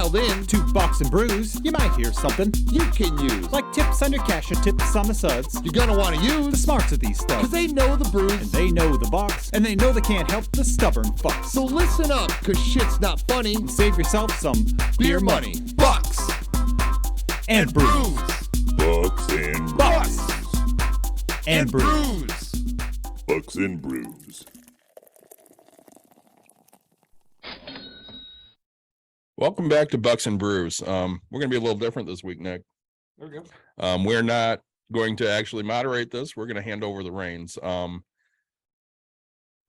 dialed in to Bucks and Brews, you might hear something you can use. Like tips on your cash or tips on the suds. You're gonna want to use the smarts of these studs. Cause they know the brews, and they know the Bucks, and they know they can't help the stubborn fucks. So listen up, cause shit's not funny. And save yourself some beer money. Bucks and Brews. Bucks and Bucks and Brews. Bucks and Brews. Welcome back to Bucks and Brews. We're going to be a little different this week, Nick. There we go. We're not going to actually moderate this. We're going to hand over the reins.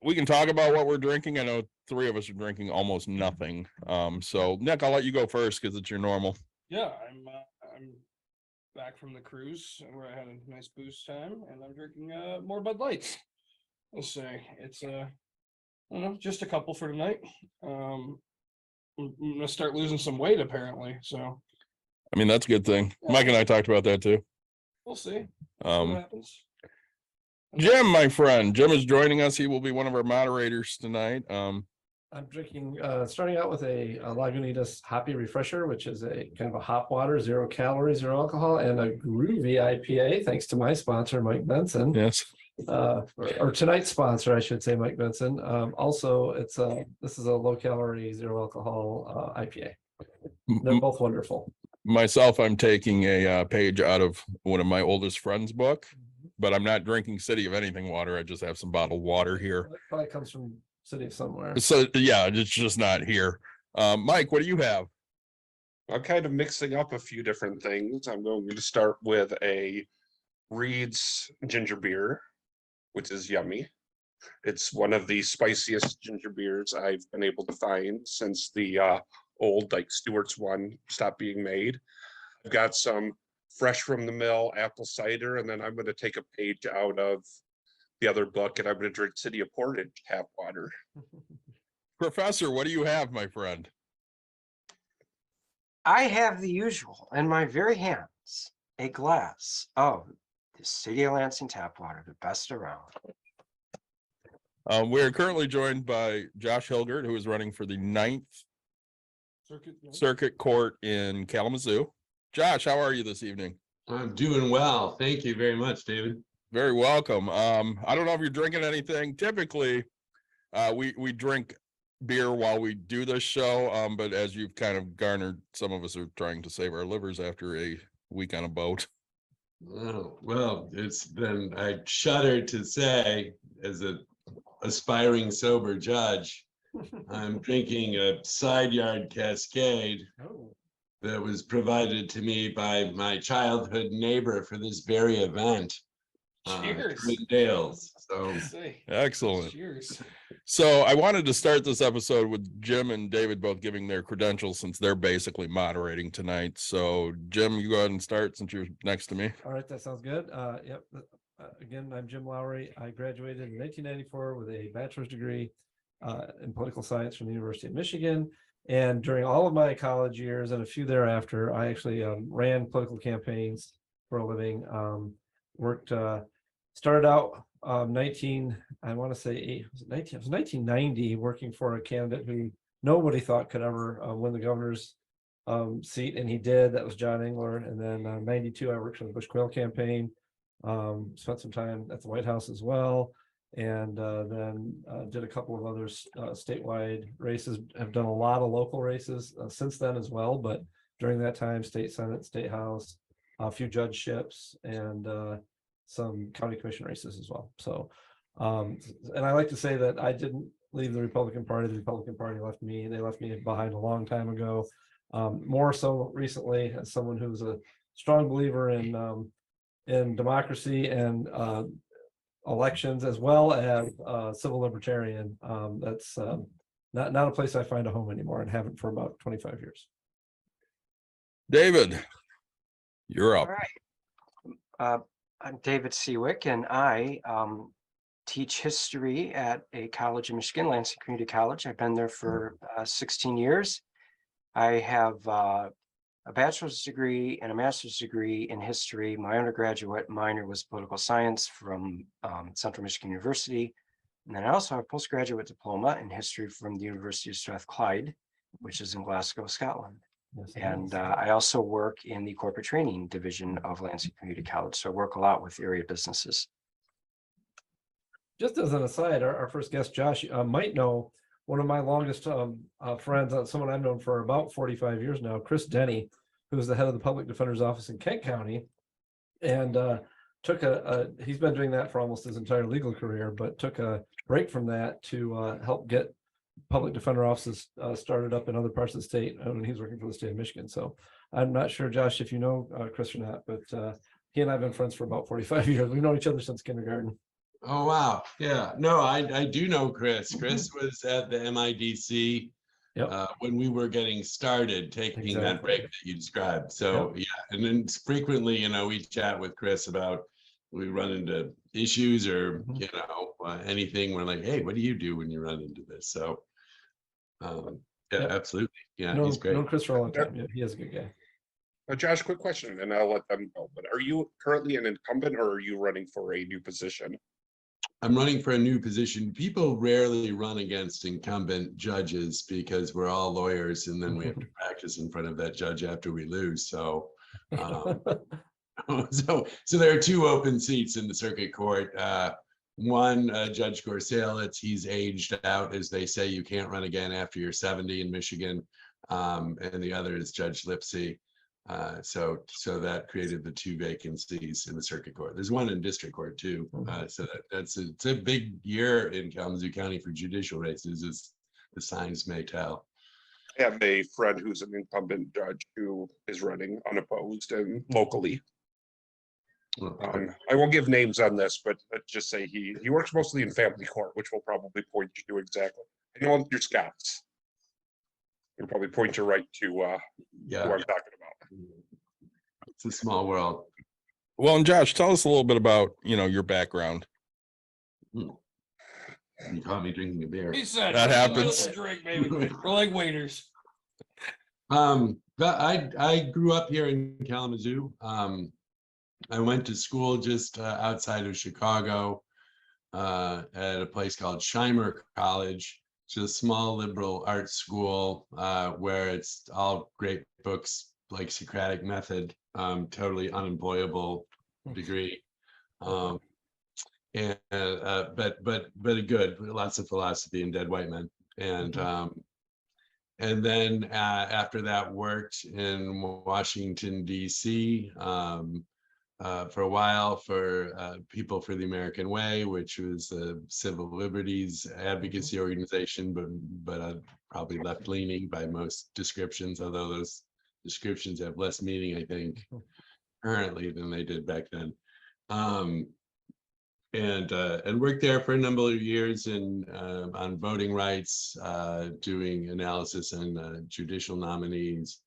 We can talk about what we're drinking. I know three of us are drinking almost nothing. So Nick, I'll let you go first because it's your normal. Yeah, I'm back from the cruise where I had a nice booze time, and I'm drinking more Bud Lights. Let's say it's I don't know, just a couple for tonight. I'm gonna start losing some weight apparently, so I mean, that's a good thing. Yeah. Mike and I talked about that too. we'll see what happens. Jim, my friend, Jim is joining us. He will be one of our moderators tonight. I'm drinking, starting out with a Lagunitas Hoppy Refresher, which is a kind of a hop water, 0 calories, 0 alcohol, and a groovy IPA, thanks to my sponsor, Mike Benson. Yes. Or tonight's sponsor, I should say, Mike Benson. Also, this is a low calorie, 0 alcohol IPA. They're both wonderful. Myself, I'm taking a page out of one of my oldest friend's book, but I'm not drinking City of Anything water. I just have some bottled water here. It probably comes from City of somewhere. So yeah, it's just not here. Mike, what do you have? I'm kind of mixing up a few different things. I'm going to start with a Reed's ginger beer, which is yummy. It's one of the spiciest ginger beers I've been able to find since the old like Stewart's one stopped being made. I've got some fresh from the mill apple cider, and then I'm going to take a page out of the other book and I'm going to drink City of Portage tap water. Professor, what do you have, my friend? I have the usual in my very hands, a glass of the City of Lansing tap water, the best around. We're currently joined by Josh Hilgert, who is running for the 9th Circuit Court in Kalamazoo. Josh, how are you this evening? I'm doing well. Thank you very much, David. Very welcome. I don't know if you're drinking anything. Typically, we drink beer while we do this show, but as you've kind of garnered, some of us are trying to save our livers after a week on a boat. Oh, well, it's been, I shudder to say, as a aspiring sober judge, I'm drinking a side yard Cascade that was provided to me by my childhood neighbor for this very event. Cheers. Twin Dales. So Excellent. Cheers. So I wanted to start this episode with Jim and David both giving their credentials since they're basically moderating tonight. So Jim, you go ahead and start since you're next to me. All right, that sounds good. Yep. Again, I'm Jim Lowry. I graduated in 1994 with a bachelor's degree in political science from the University of Michigan. And during all of my college years and a few thereafter, I actually ran political campaigns for a living. Started out I want to say it was 1990, working for a candidate who nobody thought could ever win the governor's seat, and he did. That was John Engler. And then 92, I worked for the Bush Quayle campaign. Spent some time at the White House as well, and then did a couple of other statewide races. Have done a lot of local races since then as well, but during that time, state senate, state house, a few judgeships, and some county commission races as well. So, and I like to say that I didn't leave the Republican Party. The Republican Party left me. They left me behind a long time ago. More so recently, as someone who's a strong believer in democracy and elections, as well as civil libertarian. That's not a place I find a home anymore, and haven't for about 25 years. David, you're up. All right. I'm David Seawick, and I teach history at a college in Michigan, Lansing Community College. I've been there for 16 years. I have a bachelor's degree and a master's degree in history. My undergraduate minor was political science from Central Michigan University. And then I also have a postgraduate diploma in history from the University of Strathclyde, which is in Glasgow, Scotland. Yes, it And is. I also work in the corporate training division of Lansing Community College. So I work a lot with area businesses. Just as an aside, our first guest, Josh, might know one of my longest friends, someone I've known for about 45 years now, Chris Denny, who's the head of the Public Defender's Office in Kent County. And took he's been doing that for almost his entire legal career, but took a break from that to help get public defender offices started up in other parts of the state. And he's working for the state of Michigan. So I'm not sure, Josh, if you know Chris or not, but he and I have been friends for about 45 years. We've known each other since kindergarten. Oh, wow. Yeah, no, I do know Chris. Chris was at the MIDC Yep. when we were getting started, taking that Exactly. break that you described. So, yeah, and then frequently, we chat with Chris about, we run into issues or, anything. We're like, hey, what do you do when you run into this? So, yeah, Yep. absolutely. Yeah, Known he's great. Chris for a long time. Yeah, he is a good guy. Josh, quick question, and I'll let them go. But are you currently an incumbent, or are you running for a new position? I'm running for a new position. People rarely run against incumbent judges because we're all lawyers and then we have to practice in front of that judge after we lose. So, so there are two open seats in the circuit court. One, Judge Gorsalitz, he's aged out, as they say, you can't run again after you're 70 in Michigan. And the other is Judge Lipsey. So that created the two vacancies in the circuit court. There's one in district court too. So it's a big year in Kalamazoo County for judicial races, as the signs may tell. I have a friend who's an incumbent judge who is running unopposed and locally. I won't give names on this, but let's just say he works mostly in family court, which will probably point you to exactly. I know your Scots. It'll probably point you right to who I'm talking about. It's a small world. Well, and Josh, tell us a little bit about, your background. You caught me drinking a beer. He said That happens. Drink, baby. We're like waiters. But I grew up here in Kalamazoo. I went to school just outside of Chicago at a place called Scheimer College. It's a small liberal arts school where it's all great books like Socratic Method, totally unemployable degree. But a good, lots of philosophy and dead white men. And then after that worked in Washington, D.C. For a while for People for the American Way, which was a civil liberties advocacy organization, but probably left-leaning by most descriptions, although those descriptions have less meaning, I think, currently than they did back then. And worked there for a number of years on voting rights, doing analysis on judicial nominees.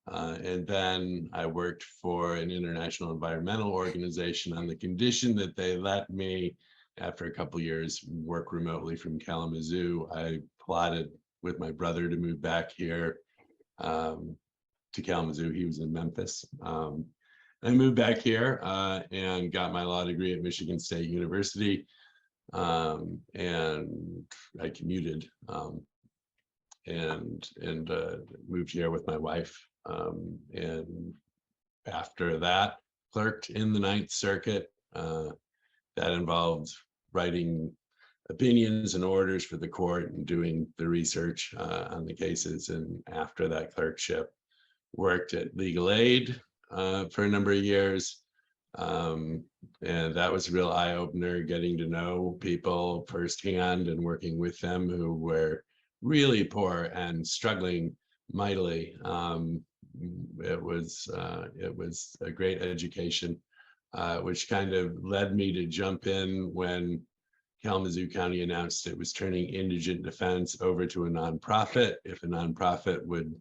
And then I worked for an international environmental organization on the condition that they let me, after a couple of years, work remotely from Kalamazoo. I plotted with my brother to move back here to Kalamazoo. He was in Memphis. I moved back here and got my law degree at Michigan State University. And I commuted and moved here with my wife. And after that, clerked in the Ninth Circuit. That involved writing opinions and orders for the court and doing the research on the cases. And after that clerkship, worked at Legal Aid for a number of years. And that was a real eye-opener, getting to know people firsthand and working with them who were really poor and struggling mightily. It was a great education, which kind of led me to jump in when Kalamazoo County announced it was turning indigent defense over to a nonprofit if a nonprofit would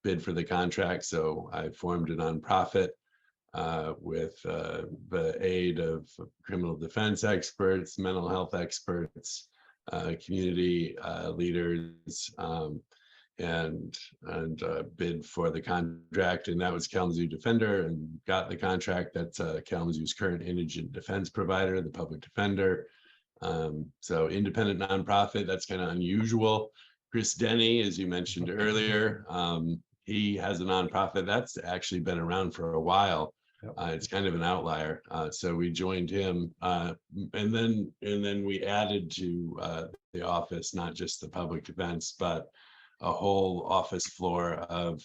bid for the contract. So I formed a nonprofit with the aid of criminal defense experts, mental health experts, community leaders, and bid for the contract. And that was Kalamazoo Defender, and got the contract. That's Kalamazoo's current indigent defense provider, the public defender. So independent nonprofit, that's kind of unusual. Chris Denny, as you mentioned earlier, he has a nonprofit that's actually been around for a while. Yep. It's kind of an outlier. So we joined him, and then we added to the office, not just the public defense, but a whole office floor of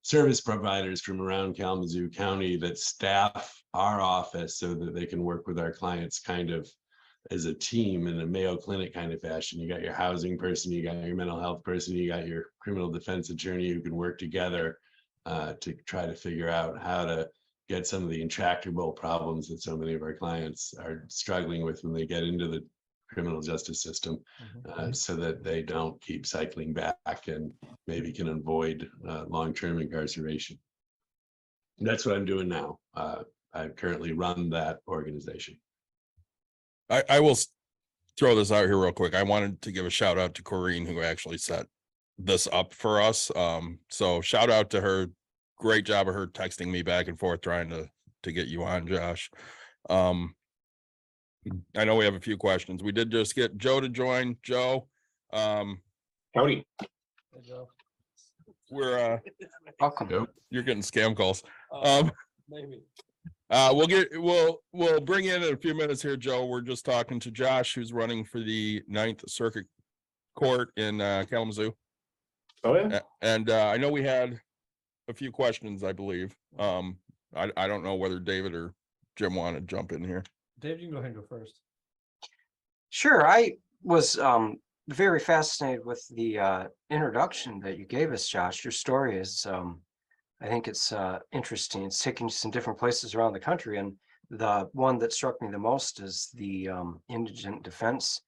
service providers from around Kalamazoo County that staff our office so that they can work with our clients kind of as a team in a Mayo Clinic kind of fashion. You got your housing person, you got your mental health person, you got your criminal defense attorney who can work together to try to figure out how to get some of the intractable problems that so many of our clients are struggling with when they get into the criminal justice system, so that they don't keep cycling back and maybe can avoid long-term incarceration. And that's what I'm doing now. I currently run that organization. I will throw this out here real quick. I wanted to give a shout out to Corrine, who actually set this up for us. So shout out to her. Great job of her texting me back and forth trying to get you on, Josh. I know we have a few questions. We did just get Joe to join. Joe, Howdy. Hey, Joe. we're Welcome. Yep. you're getting scam calls. Maybe. We'll bring in a few minutes here, Joe. We're just talking to Josh, who's running for the 9th Circuit Court in Kalamazoo. Oh, yeah. And I know we had a few questions, I believe. I don't know whether David or Jim want to jump in here. Dave, you can go ahead and go first. Sure, I was very fascinated with the introduction that you gave us, Josh. Your story is, I think it's interesting. It's taking you some different places around the country, and the one that struck me the most is the indigent defense.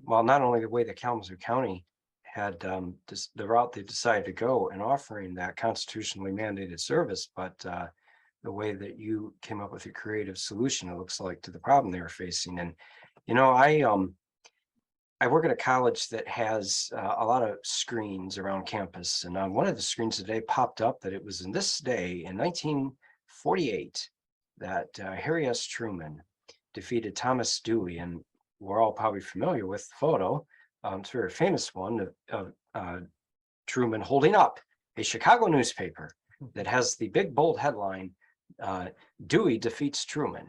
Well, not only the way that Kalamazoo County had the route they decided to go in offering that constitutionally mandated service, but the way that you came up with a creative solution, it looks like, to the problem they were facing. And, you know, I work at a college that has a lot of screens around campus. And on one of the screens today popped up that it was in this day in 1948 that Harry S. Truman defeated Thomas Dewey. And we're all probably familiar with the photo. It's a very famous one of Truman holding up a Chicago newspaper that has the big bold headline, Dewey defeats Truman.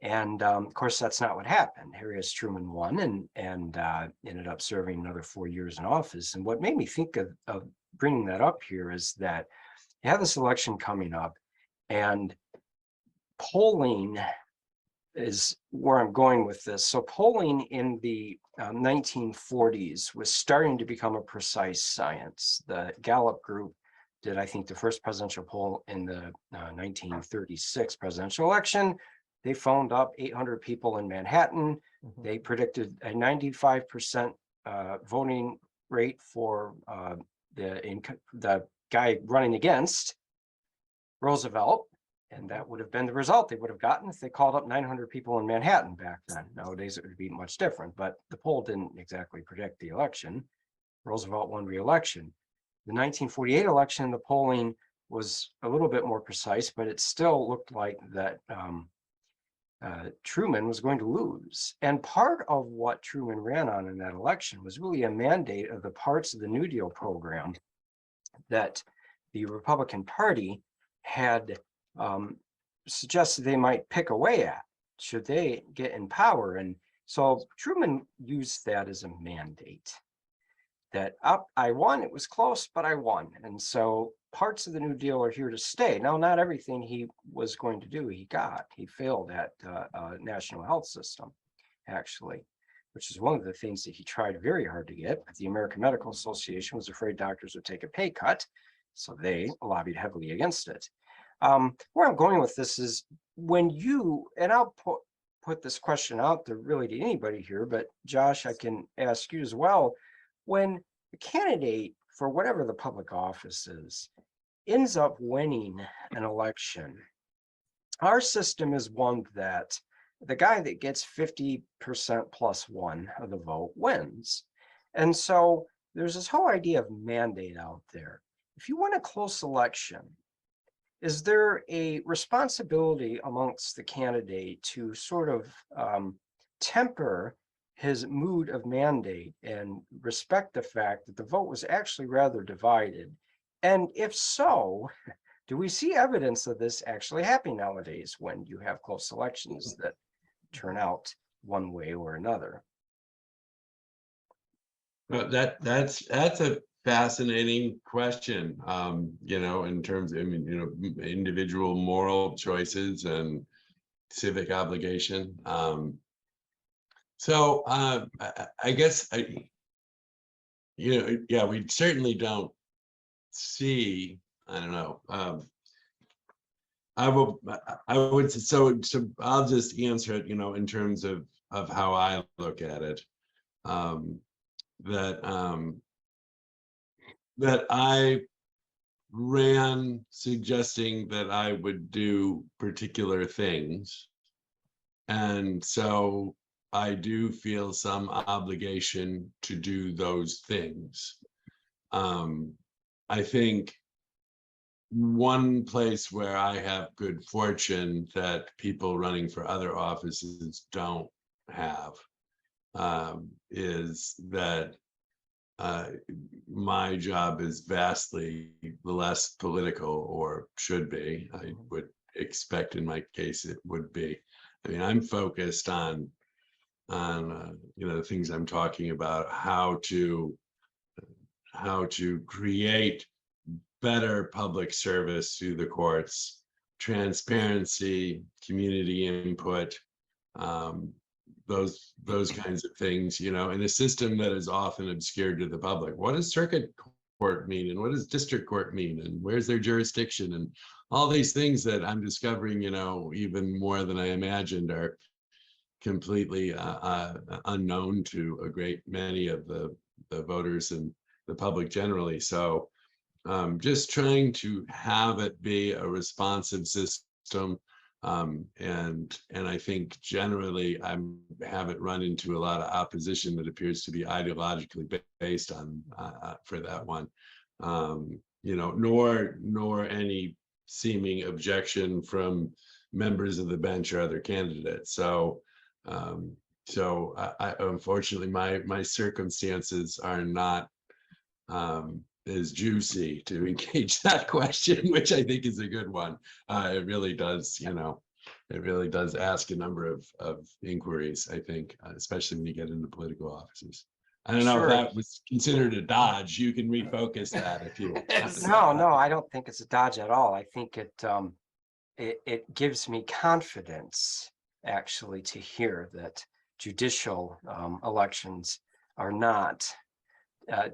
And of course, that's not what happened. Harry S. Truman won and ended up serving another 4 years in office. And what made me think of bringing that up here is that you have this election coming up, and polling is where I'm going with this. So polling in the 1940s was starting to become a precise science. The Gallup group did, I think, the first presidential poll in the 1936 presidential election. They phoned up 800 people in Manhattan. They predicted a 95% voting rate for the guy running against Roosevelt. And that would have been the result they would have gotten if they called up 900 people in Manhattan back then. Nowadays, it would be much different, but the poll didn't exactly predict the election. Roosevelt won re-election. The 1948 election, the polling was a little bit more precise, but it still looked like that Truman was going to lose. And part of what Truman ran on in that election was really a mandate of the parts of the New Deal program that the Republican Party had suggested they might pick away at should they get in power. And so Truman used that as a mandate that I won, it was close, but I won. And so parts of the New Deal are here to stay. Now, not everything he was going to do, he failed at national health system, actually, which is one of the things that he tried very hard to get. The American Medical Association was afraid doctors would take a pay cut, so they lobbied heavily against it. Where I'm going with this is when you, and I'll put this question out there really to anybody here, but Josh, I can ask you as well. When a candidate for whatever the public office is ends up winning an election, our system is one that the guy that gets 50% plus one of the vote wins. And so there's this whole idea of mandate out there. If you win a close election, is there a responsibility amongst the candidate to sort of temper his mood of mandate and respect the fact that the vote was actually rather divided? And if so, do we see evidence of this actually happening nowadays when you have close elections that turn out one way or another? That's a fascinating question. In terms of, individual moral choices and civic obligation. I guess we certainly don't see. I don't know. I would. So I'll just answer it. In terms of how I look at it. That I ran suggesting that I would do particular things. And so I do feel some obligation to do those things. I think one place where I have good fortune that people running for other offices don't have is that my job is vastly less political, or should be. I would expect in my case it would be. I mean, I'm focused on the things I'm talking about, how to create better public service through the courts, transparency, community input, those kinds of things, in a system that is often obscured to the public. What does circuit court mean, and what does district court mean, and where's their jurisdiction, and all these things that I'm discovering, even more than I imagined, are completely unknown to a great many of the voters and the public generally. So just trying to have it be a responsive system. And I think generally I haven't run into a lot of opposition that appears to be ideologically based on for that one, nor any seeming objection from members of the bench or other candidates. So I unfortunately my circumstances are not is juicy to engage that question, which I think is a good one. It really does, it really does ask a number of inquiries, I think, especially when you get into political offices. I don't know Sure. if that was considered a dodge. You can refocus that if you want. No, I don't think it's a dodge at all. I think it gives me confidence, actually, to hear that judicial elections are not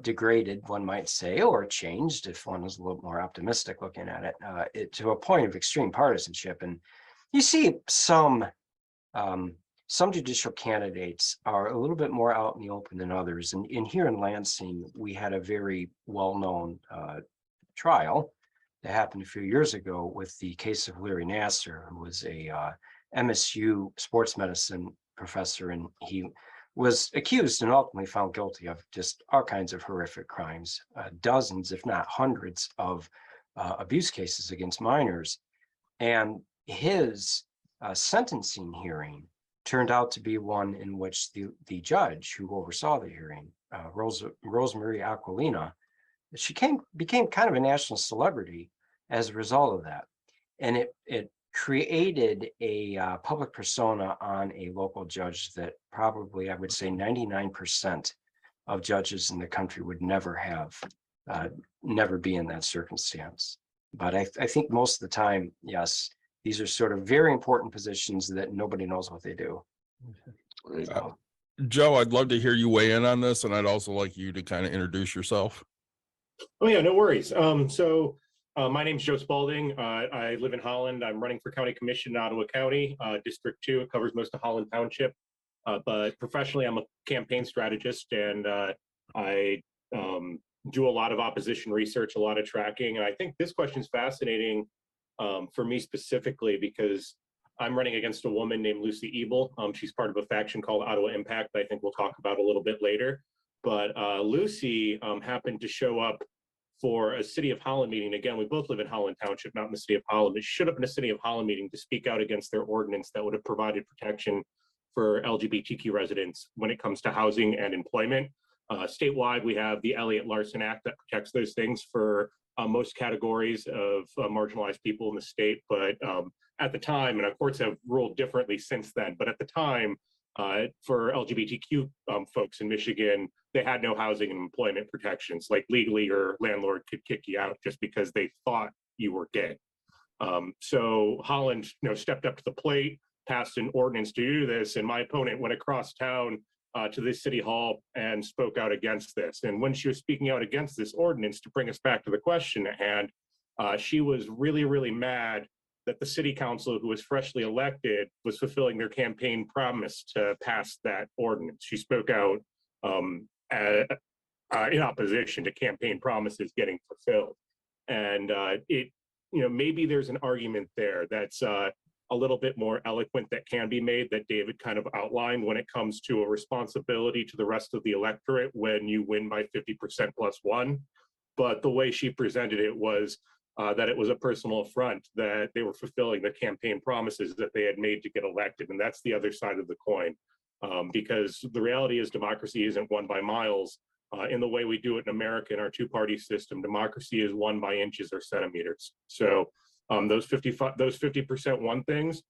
degraded, one might say, or changed, if one is a little more optimistic looking at it, to a point of extreme partisanship. And you see some judicial candidates are a little bit more out in the open than others. And here in Lansing, we had a very well-known trial that happened a few years ago with the case of Larry Nasser, who was a MSU sports medicine professor, and he was accused and ultimately found guilty of just all kinds of horrific crimes, dozens, if not hundreds, of abuse cases against minors. And his sentencing hearing turned out to be one in which the judge who oversaw the hearing, Rosemary Aquilina, she became kind of a national celebrity as a result of that. And it created a public persona on a local judge that probably, I would say, 99% of judges in the country would never be in that circumstance. But I think most of the time, yes, these are sort of very important positions that nobody knows what they do. Joe, I'd love to hear you weigh in on this, and I'd also like you to kind of introduce yourself. Oh yeah, no worries. My name's Joe Spalding. I live in Holland. I'm running for County Commission in Ottawa County, District 2. It covers most of Holland Township. But professionally, I'm a campaign strategist, and I do a lot of opposition research, a lot of tracking. And I think this question is fascinating for me specifically because I'm running against a woman named Lucy Ebel. She's part of a faction called Ottawa Impact that I think we'll talk about a little bit later. But Lucy happened to show up for a City of Holland meeting. Again, we both live in Holland Township, not in the City of Holland. But she showed up in a City of Holland meeting to speak out against their ordinance that would have provided protection for LGBTQ residents when it comes to housing and employment. Statewide, we have the Elliott Larson Act that protects those things for most categories of marginalized people in the state. But at the time, and our courts have ruled differently since then, but at the time, for LGBTQ folks in Michigan, they had no housing and employment protections. Like legally, your landlord could kick you out just because they thought you were gay. So Holland, stepped up to the plate, passed an ordinance to do this, and my opponent went across town to the city hall and spoke out against this. And when she was speaking out against this ordinance, to bring us back to the question at hand, she was really, really mad that the city council, who was freshly elected, was fulfilling their campaign promise to pass that ordinance. She spoke out in opposition to campaign promises getting fulfilled. And maybe there's an argument there that's a little bit more eloquent that can be made, that David kind of outlined, when it comes to a responsibility to the rest of the electorate when you win by 50% plus one. But the way she presented it was that it was a personal affront, that they were fulfilling the campaign promises that they had made to get elected. And that's the other side of the coin, because the reality is democracy isn't won by miles. In the way we do it in America in our two-party system, democracy is won by inches or centimeters. So those 50% one things,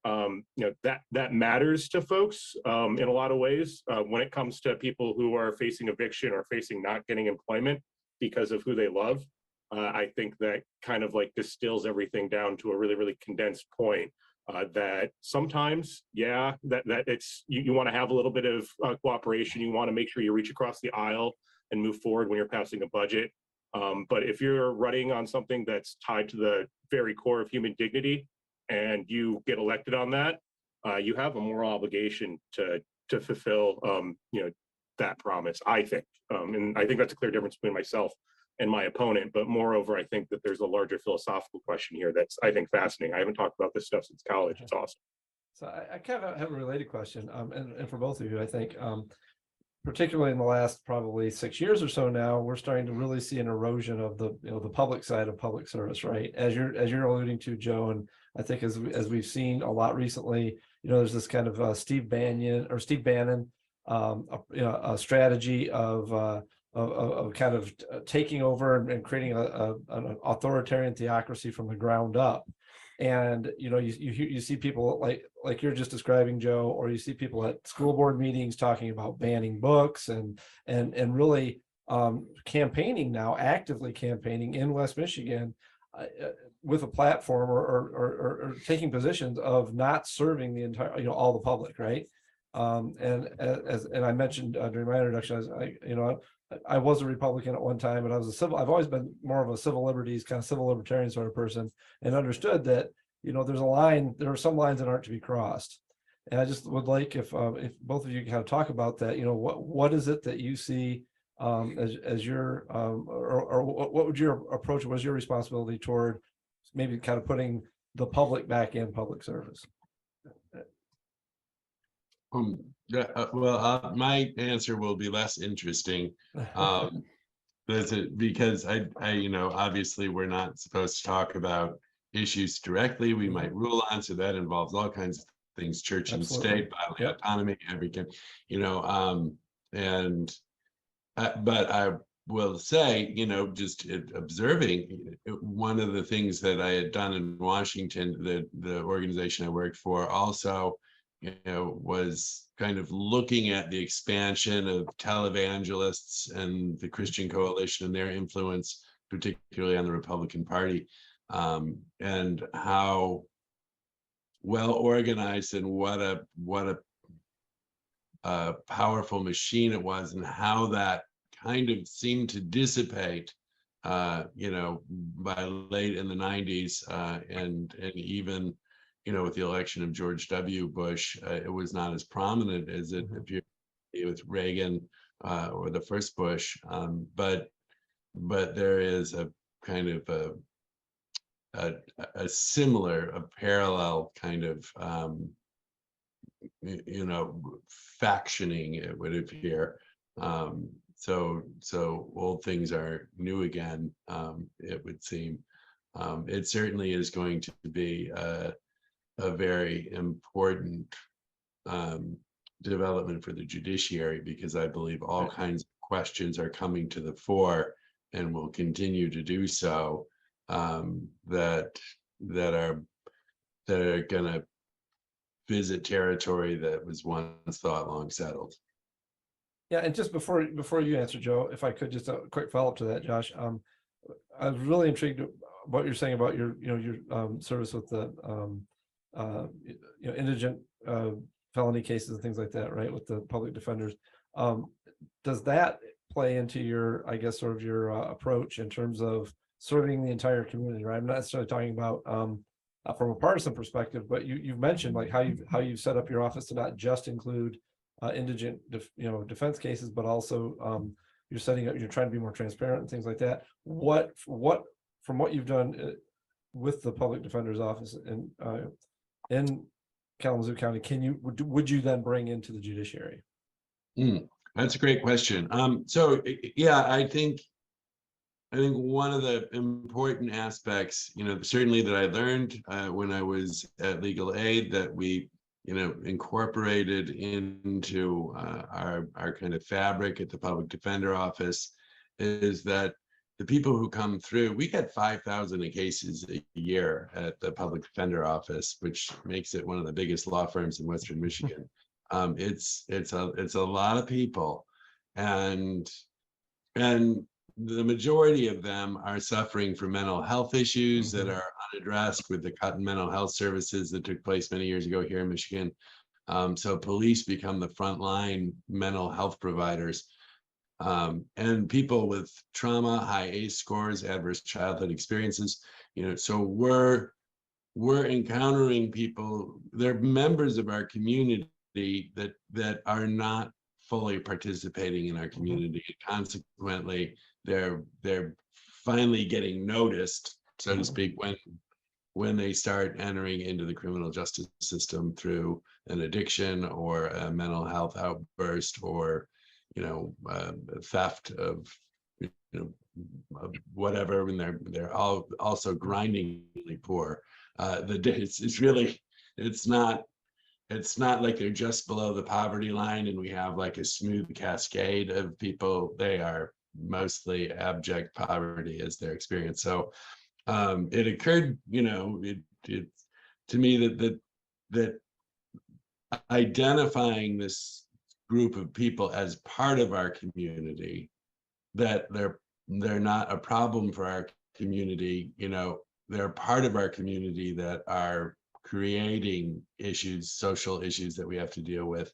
that matters to folks in a lot of ways when it comes to people who are facing eviction or facing not getting employment because of who they love. I think that kind of like distills everything down to a really, really condensed point. That sometimes, that it's you want to have a little bit of cooperation. You want to make sure you reach across the aisle and move forward when you're passing a budget. But if you're running on something that's tied to the very core of human dignity, and you get elected on that, you have a moral obligation to fulfill, that promise. I think, and I think that's a clear difference between myself and my opponent. But moreover, I think that there's a larger philosophical question here that's, I think, fascinating. I haven't talked about this stuff since college. It's awesome. So I kind of have a related question, and for both of you, I think, particularly in the last probably 6 years or so now, we're starting to really see an erosion of the the public side of public service, right? As you're alluding to, Joe, and I think as we've seen a lot recently, there's this kind of Steve Bannon, a strategy of kind of taking over and creating an authoritarian theocracy from the ground up. And you see people like you're just describing, Joe, or you see people at school board meetings talking about banning books and really campaigning now, actively campaigning in West Michigan with a platform or taking positions of not serving the entire all the public, right? And I mentioned during my introduction, I was a Republican at one time, but I've always been more of a civil liberties, kind of civil libertarian sort of person, and understood that, there's a line, there are some lines that aren't to be crossed. And I just would like if both of you kind of talk about that, what is it that you see as your, or what would your approach, what is your responsibility toward maybe kind of putting the public back in public service? My answer will be less interesting, because I obviously we're not supposed to talk about issues directly. We might rule on, so that involves all kinds of things: church and state, bodily autonomy, everything, but I will say, just observing, one of the things that I had done in Washington, the organization I worked for, also was kind of looking at the expansion of televangelists and the Christian Coalition and their influence, particularly on the Republican Party, and how well organized and what a powerful machine it was, and how that kind of seemed to dissipate, by late in the 90s, and even with the election of George W. Bush, it was not as prominent as it appeared with Reagan or the first Bush. But there is a kind of a similar, a parallel kind of, factioning, it would appear. So old things are new again, it would seem. It certainly is going to be a very important development for the judiciary, because I believe all kinds of questions are coming to the fore and will continue to do so, that are gonna visit territory that was once thought long settled. Yeah, and just before you answer, Joe, if I could just a quick follow-up to that, Josh. I was really intrigued what you're saying about your service with the indigent felony cases and things like that, right? With the public defenders. Does that play into your, I guess, sort of your approach in terms of serving the entire community, right? I'm not necessarily talking about from a partisan perspective, but you've mentioned like how you've set up your office to not just include indigent defense cases, but also you're trying to be more transparent and things like that. What from what you've done with the public defender's office in Kalamazoo County, would you then bring into the judiciary? That's a great question. So yeah, I think one of the important aspects, certainly that I learned when I was at Legal Aid, that we incorporated into our kind of fabric at the public defender office, is that the people who come through, we get 5,000 cases a year at the public defender office, which makes it one of the biggest law firms in Western Michigan. It's a lot of people, and the majority of them are suffering from mental health issues that are unaddressed with the cut in mental health services that took place many years ago here in Michigan. So police become the frontline mental health providers. And people with trauma, high ACE scores, adverse childhood experiences, so we're encountering people, they're members of our community that are not fully participating in our community. Consequently, they're finally getting noticed, so to speak, when they start entering into the criminal justice system through an addiction or a mental health outburst, or theft of whatever, when they're all also grindingly poor. It's not like they're just below the poverty line and we have like a smooth cascade of people. They are mostly abject poverty as their experience. So it occurred, to me that identifying this group of people as part of our community, that they're not a problem for our community, they're part of our community that are creating issues, social issues that we have to deal with.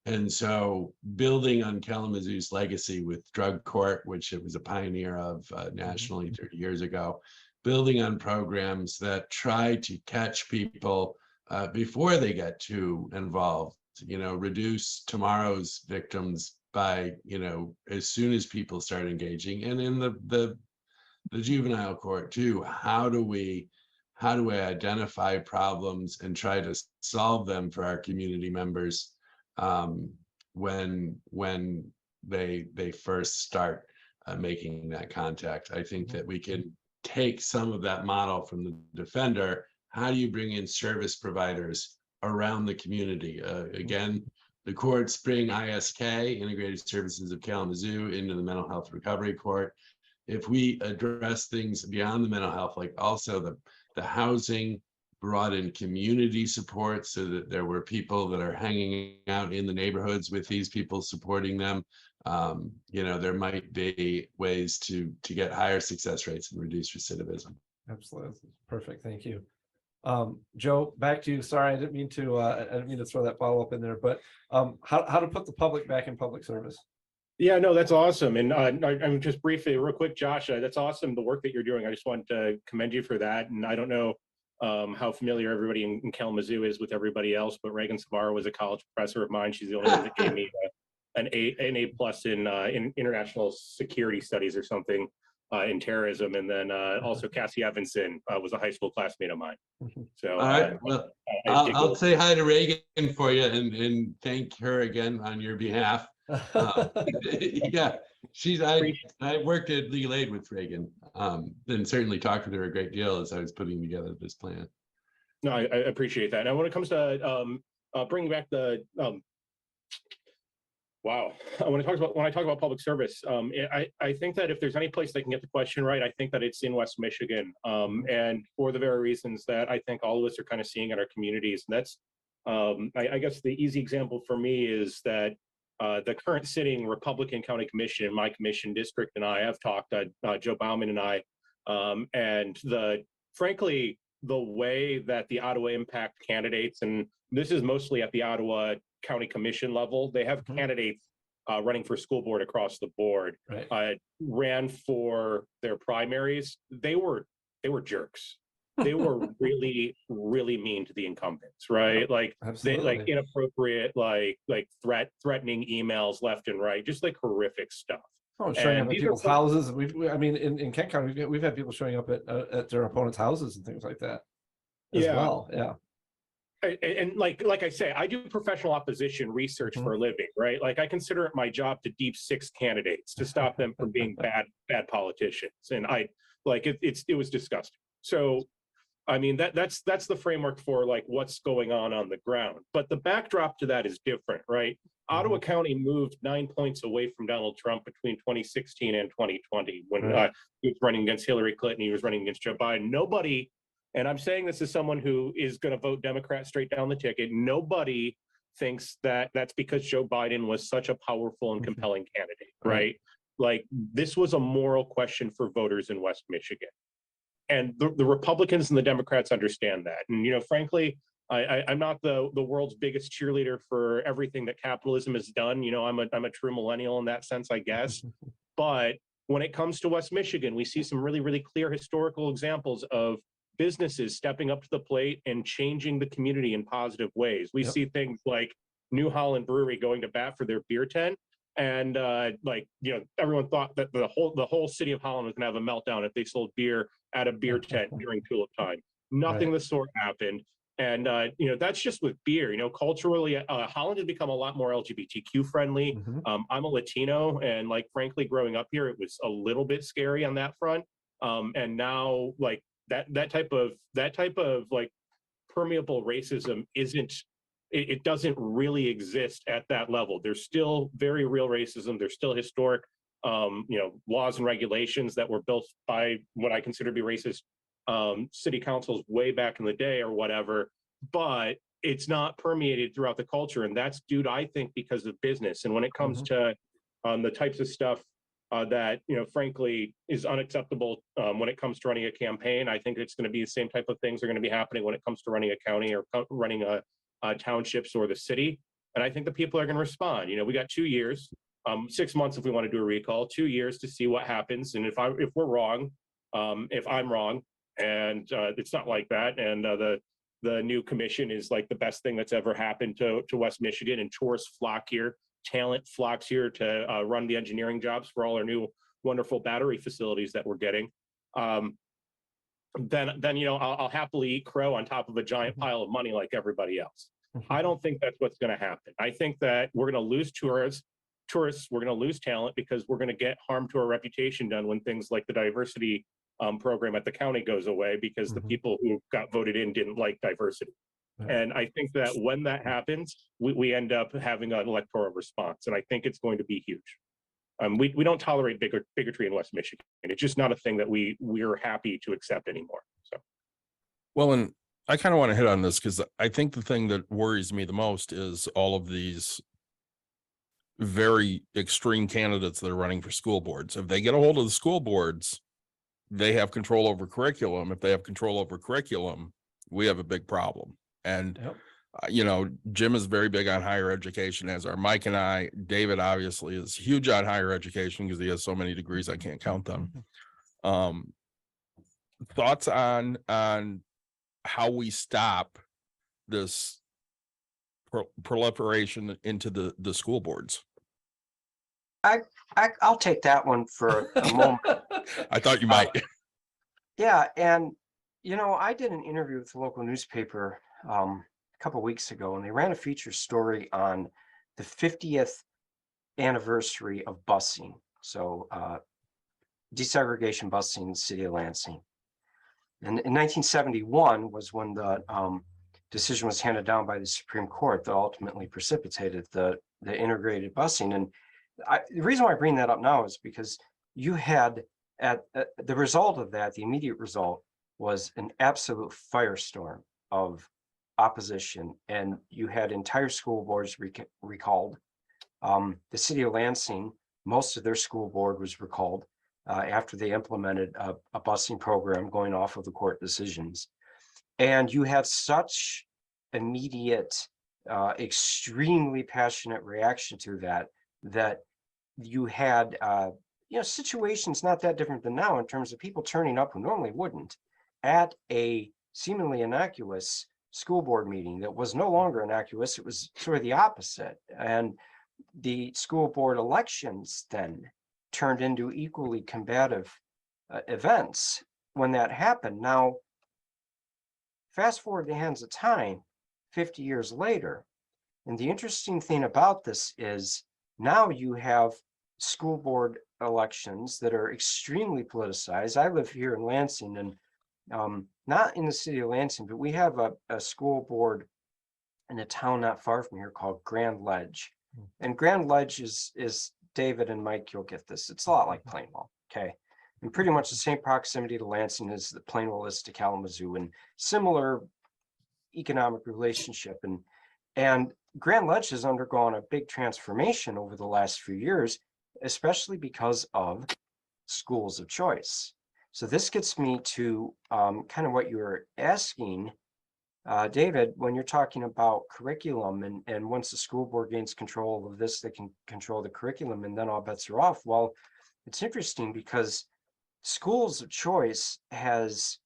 And so building on Kalamazoo's legacy with drug court, which it was a pioneer of nationally 30 years ago, building on programs that try to catch people before they get too involved, reduce tomorrow's victims by, as soon as people start engaging. And in the juvenile court too, how do we identify problems and try to solve them for our community members when they first start making that contact? I think that we can take some of that model from the defender. How do you bring in service providers around the community? Again, the courts bring ISK, Integrated Services of Kalamazoo, into the mental health recovery court. If we address things beyond the mental health, like also the housing, brought in community support so that there were people that are hanging out in the neighborhoods with these people, supporting them, there might be ways to get higher success rates and reduce recidivism. Absolutely. Perfect. Thank you. Joe, back to you. Sorry, I didn't mean to throw that follow-up in there, but how to put the public back in public service? Yeah, no, that's awesome. And I'm just briefly, real quick, Josh, that's awesome, the work that you're doing. I just want to commend you for that. And I don't know how familiar everybody in Kalamazoo is with everybody else, but Reagan Samara was a college professor of mine. She's the only one that gave me an A plus in international security studies or something in terrorism. And then also Cassie Evanson was a high school classmate of mine. So all right, well, I'll say hi to Reagan for you and thank her again on your behalf. Yeah, I worked at Legal Aid with Reagan, and certainly talked with her a great deal as I was putting together this plan. No, I appreciate that. Now, when it comes to bringing back the Wow. When I talk about public service, I think that if there's any place they can get the question right, I think that it's in West Michigan, and for the very reasons that I think all of us are kind of seeing in our communities. And that's, I guess, the easy example for me is that the current sitting Republican County Commission in my commission district and I have talked, Joe Bauman and I, and frankly, the way that the Ottawa Impact candidates, and this is mostly at the Ottawa County Commission level, they have candidates running for school board across the board, ran for their primaries. They were jerks. They were really, really mean to the incumbents, right? Like they like inappropriate, like threatening emails left and right, just like horrific stuff. Oh, showing up at people's houses. I mean, in Kent County, we've had people showing up at their opponents' houses and things like that as well. Yeah. And like I say, I do professional opposition research for a living, right? Like I consider it my job to deep six candidates to stop them from being bad politicians. And it was disgusting. So, I mean, that's the framework for like what's going on the ground. But the backdrop to that is different, right? Ottawa County moved 9 points away from Donald Trump between 2016 and 2020 when he was running against Hillary Clinton, he was running against Joe Biden. Nobody, and I'm saying this as someone who is going to vote Democrat straight down the ticket, nobody thinks that that's because Joe Biden was such a powerful and compelling candidate, right? Like this was a moral question for voters in West Michigan. And the Republicans and the Democrats understand that. And, you know, frankly, I'm not the world's biggest cheerleader for everything that capitalism has done. You know, I'm a true millennial in that sense, I guess. But when it comes to West Michigan, we see some really, really clear historical examples of businesses stepping up to the plate and changing the community in positive ways. We see things like New Holland Brewery going to bat for their beer tent. And everyone thought that the whole city of Holland was going to have a meltdown if they sold beer at a beer tent during tulip time. Nothing of the sort happened. And, that's just with beer. You know, culturally, Holland has become a lot more LGBTQ friendly. I'm a Latino, and frankly, growing up here, it was a little bit scary on that front. And now, that type of permeable racism it doesn't really exist at that level. There's still very real racism. There's still historic, laws and regulations that were built by what I consider to be racist city councils way back in the day or whatever, but it's not permeated throughout the culture. And that's due to, I think, because of business. And when it comes to the types of stuff that, frankly, is unacceptable when it comes to running a campaign, I think it's going to be the same type of things are going to be happening when it comes to running a county or running townships or the city. And I think the people are going to respond. We got 2 years, 6 months if we want to do a recall, 2 years to see what happens. And if we're wrong, if I'm wrong, and it's not like that, and the new commission is like the best thing that's ever happened to West Michigan, and tourists flock here, talent flocks here to run the engineering jobs for all our new wonderful battery facilities that we're getting. Then I'll happily eat crow on top of a giant pile of money like everybody else. I don't think that's what's going to happen. I think that we're going to lose tourists, we're going to lose talent because we're going to get harm to our reputation done when things like the diversity program at the county goes away because the people who got voted in didn't like diversity. And I think that when that happens, we end up having an electoral response. And I think it's going to be huge. We don't tolerate bigotry in West Michigan. It's just not a thing that we're happy to accept anymore. So, well, and I kind of want to hit on this because I think the thing that worries me the most is all of these very extreme candidates that are running for school boards. If they get a hold of the school boards, they have control over curriculum. If they have control over curriculum, we have a big problem. And Jim is very big on higher education, as are Mike and I. David obviously is huge on higher education because he has so many degrees I can't count them. Thoughts on how we stop this proliferation into the school boards? I'll take that one for a moment. I thought you might. Yeah, and I did an interview with the local newspaper a couple of weeks ago, and they ran a feature story on the 50th anniversary of busing. So desegregation busing in the city of Lansing. And in 1971 was when the decision was handed down by the Supreme Court that ultimately precipitated the integrated busing. And the reason why I bring that up now is because you had the result of that, the immediate result was an absolute firestorm of opposition, and you had entire school boards recalled. The city of Lansing, most of their school board was recalled after they implemented a busing program going off of the court decisions. And you had such immediate, extremely passionate reaction to that you had situations not that different than now in terms of people turning up who normally wouldn't at a seemingly innocuous school board meeting that was no longer innocuous. It was sort of the opposite. And the school board elections then turned into equally combative events when that happened. Now, fast forward the hands of time, 50 years later, and the interesting thing about this is now you have school board elections that are extremely politicized. I live here in Lansing, and not in the city of Lansing, but we have a school board in a town not far from here called Grand Ledge. And Grand Ledge is David and Mike, you'll get this. It's a lot like Plainwell, okay? And pretty much the same proximity to Lansing as the Plainwell is to Kalamazoo, and similar economic relationship. And Grand Ledge has undergone a big transformation over the last few years, especially because of schools of choice. So this gets me to kind of what you were asking, David, when you're talking about curriculum, and once the school board gains control of this, they can control the curriculum, and then all bets are off. Well, it's interesting because schools of choice has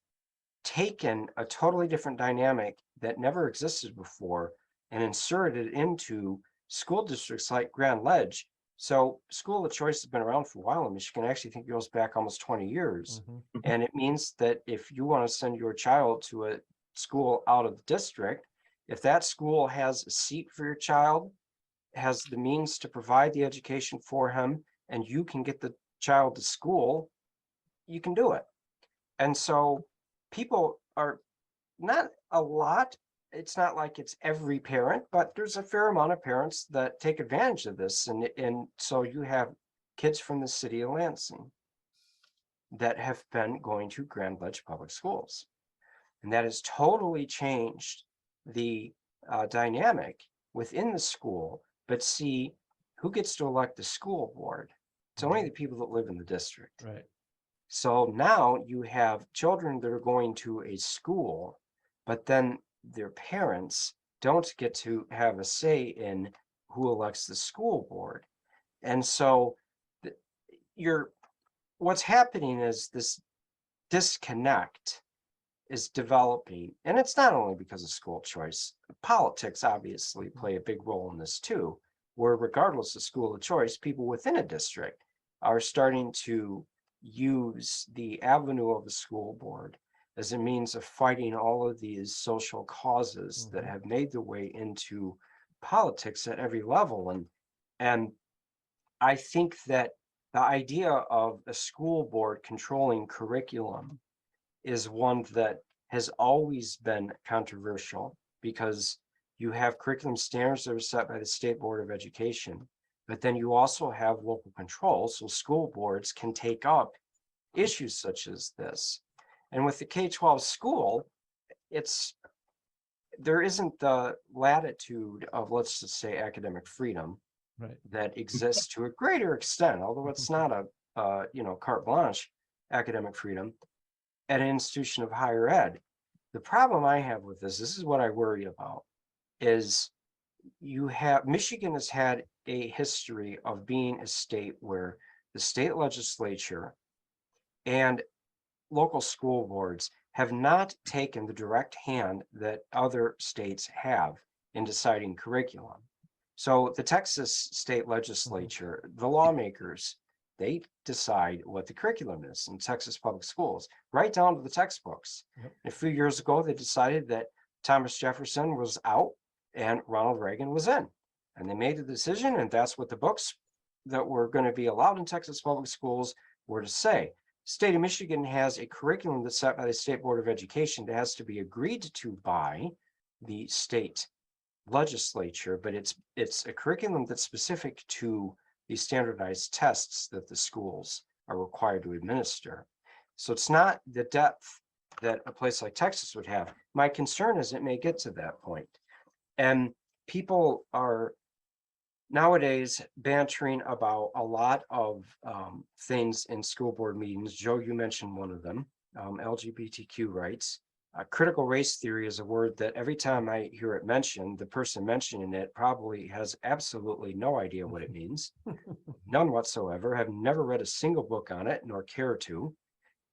taken a totally different dynamic that never existed before and inserted it into school districts like Grand Ledge. So school of choice has been around for a while in Michigan. I actually think it goes back almost 20 years. And it means that if you want to send your child to a school out of the district, if that school has a seat for your child, has the means to provide the education for him, and you can get the child to school, you can do it. And so people are not a lot. It's not like it's every parent, but there's a fair amount of parents that take advantage of this. And so you have kids from the city of Lansing that have been going to Grand Ledge Public Schools. And that has totally changed the dynamic within the school. But see, who gets to elect the school board? It's only the people that live in the district. Right. So now you have children that are going to a school, but then their parents don't get to have a say in who elects the school board. And so what's happening is this disconnect is developing, and it's not only because of school choice. Politics obviously play a big role in this too, where regardless of school of choice, people within a district are starting to use the avenue of the school board as a means of fighting all of these social causes that have made their way into politics at every level. And I think that the idea of a school board controlling curriculum is one that has always been controversial, because you have curriculum standards that are set by the State Board of Education, but then you also have local control. So school boards can take up issues such as this. And with the K-12 school, there isn't the latitude of, let's just say, academic freedom that exists to a greater extent, although it's not a carte blanche academic freedom at an institution of higher ed. The problem I have with this is what I worry about, is Michigan has had a history of being a state where the state legislature and local school boards have not taken the direct hand that other states have in deciding curriculum. So the Texas state legislature, the lawmakers, they decide what the curriculum is in Texas public schools, right down to the textbooks. A few years ago, they decided that Thomas Jefferson was out and Ronald Reagan was in. And they made the decision, and that's what the books that were going to be allowed in Texas public schools were to say. State of Michigan has a curriculum that's set by the State Board of Education that has to be agreed to by the state legislature, but it's a curriculum that's specific to the standardized tests that the schools are required to administer. So it's not the depth that a place like Texas would have. My concern is it may get to that point. And people are nowadays bantering about a lot of things in school board meetings. Joe, you mentioned one of them, LGBTQ rights. Critical race theory is a word that every time I hear it mentioned, the person mentioning it probably has absolutely no idea what it means. None whatsoever, have never read a single book on it, nor care to.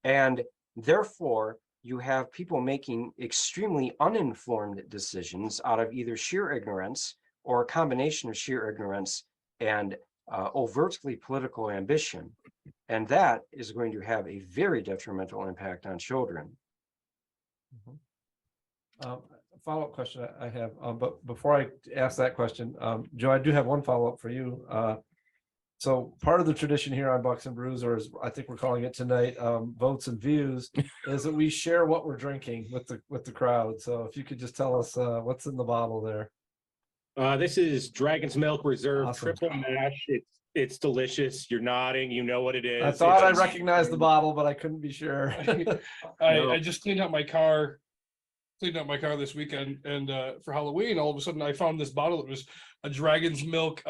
And therefore, you have people making extremely uninformed decisions out of either sheer ignorance or a combination of sheer ignorance and overtly political ambition. And that is going to have a very detrimental impact on children. Follow-up question I have, but before I ask that question, Joe, I do have one follow-up for you. So part of the tradition here on Bucks and Brews, or as I think we're calling it tonight, votes and views, is that we share what we're drinking with the crowd. So if you could just tell us what's in the bottle there. This is Dragon's Milk Reserve Awesome. Triple Mash. It's delicious. You're nodding. You know what it is. I thought I It's- recognized the bottle, but I couldn't be sure. I just cleaned out my car this weekend, and for Halloween, all of a sudden I found this bottle that was a Dragon's Milk